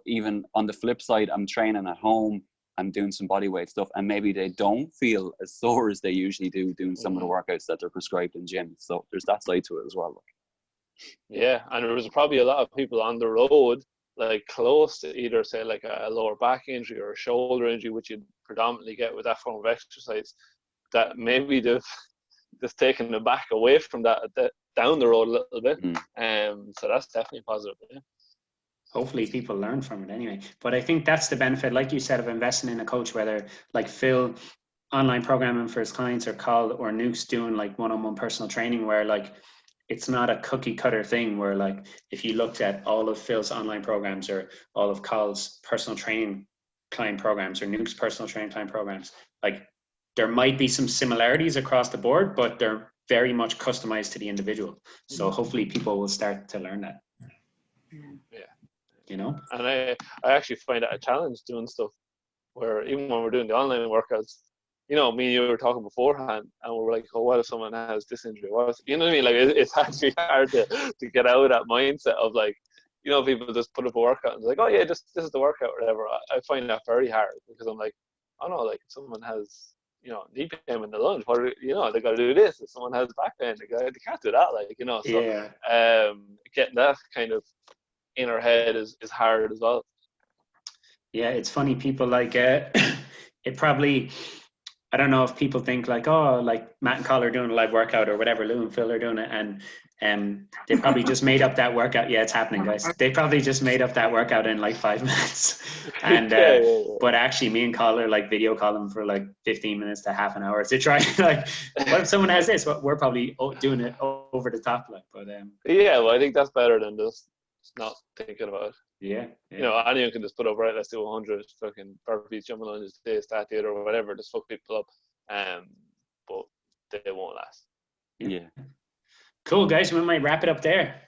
even on the flip side, I'm training at home, I'm doing some body weight stuff, and maybe they don't feel as sore as they usually do doing some of the workouts that they're prescribed in gyms. So there's that side to it as well. Yeah, and there was probably a lot of people on the road, like close to either say like a lower back injury or a shoulder injury, which you'd predominantly get with that form of exercise, that maybe they've just taken them back away from that down the road a little bit. So that's definitely positive. Yeah. Hopefully people learn from it anyway. But I think that's the benefit, like you said, of investing in a coach, whether like Phil online programming for his clients, or Carl or Nuke's doing like one-on-one personal training, where like it's not a cookie cutter thing where like if you looked at all of Phil's online programs or all of Carl's personal training client programs or Nuke's personal training client programs, like there might be some similarities across the board, but they're very much customized to the individual. So hopefully people will start to learn that. Yeah. You know? And I actually find it a challenge doing stuff where even when we're doing the online workouts, you know, me and you were talking beforehand and we're like, oh, what if someone has this injury? You know what I mean? Like it's actually hard to get out of that mindset of like, you know, people just put up a workout and they're like, oh yeah, this is the workout or whatever. I find that very hard because I'm like, oh no, like if someone has, you know, knee pain in the lunge, you know, they got to do this. If someone has back pain, they can't do that. Like, you know, so getting that kind of in our head is hard as well. Yeah, it's funny. People like it probably, I don't know if people think like, oh, like Matt and Carl are doing a live workout or whatever, Lou and Phil are doing it, and they probably just made up that workout. Yeah, it's happening, guys. They probably just made up that workout in like 5 minutes. And but actually, me and Carl are like video calling for like 15 minutes to half an hour to try. Like, what if someone has this? We're probably doing it over the top, like. But yeah, well, I think that's better than just not thinking about it. Yeah. You know, anyone can just put up, right, let's do 100 fucking burpees, jumping on this, that, the other, or whatever, just fuck people up. But they won't last. Yeah. Cool, guys. We might wrap it up there.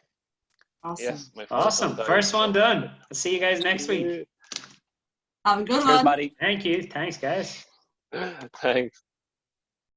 Awesome. Yes, Awesome. First one done. I'll see you guys next week. Have a good Cheers, one. Maddie. Thank you. Thanks, guys. Thanks.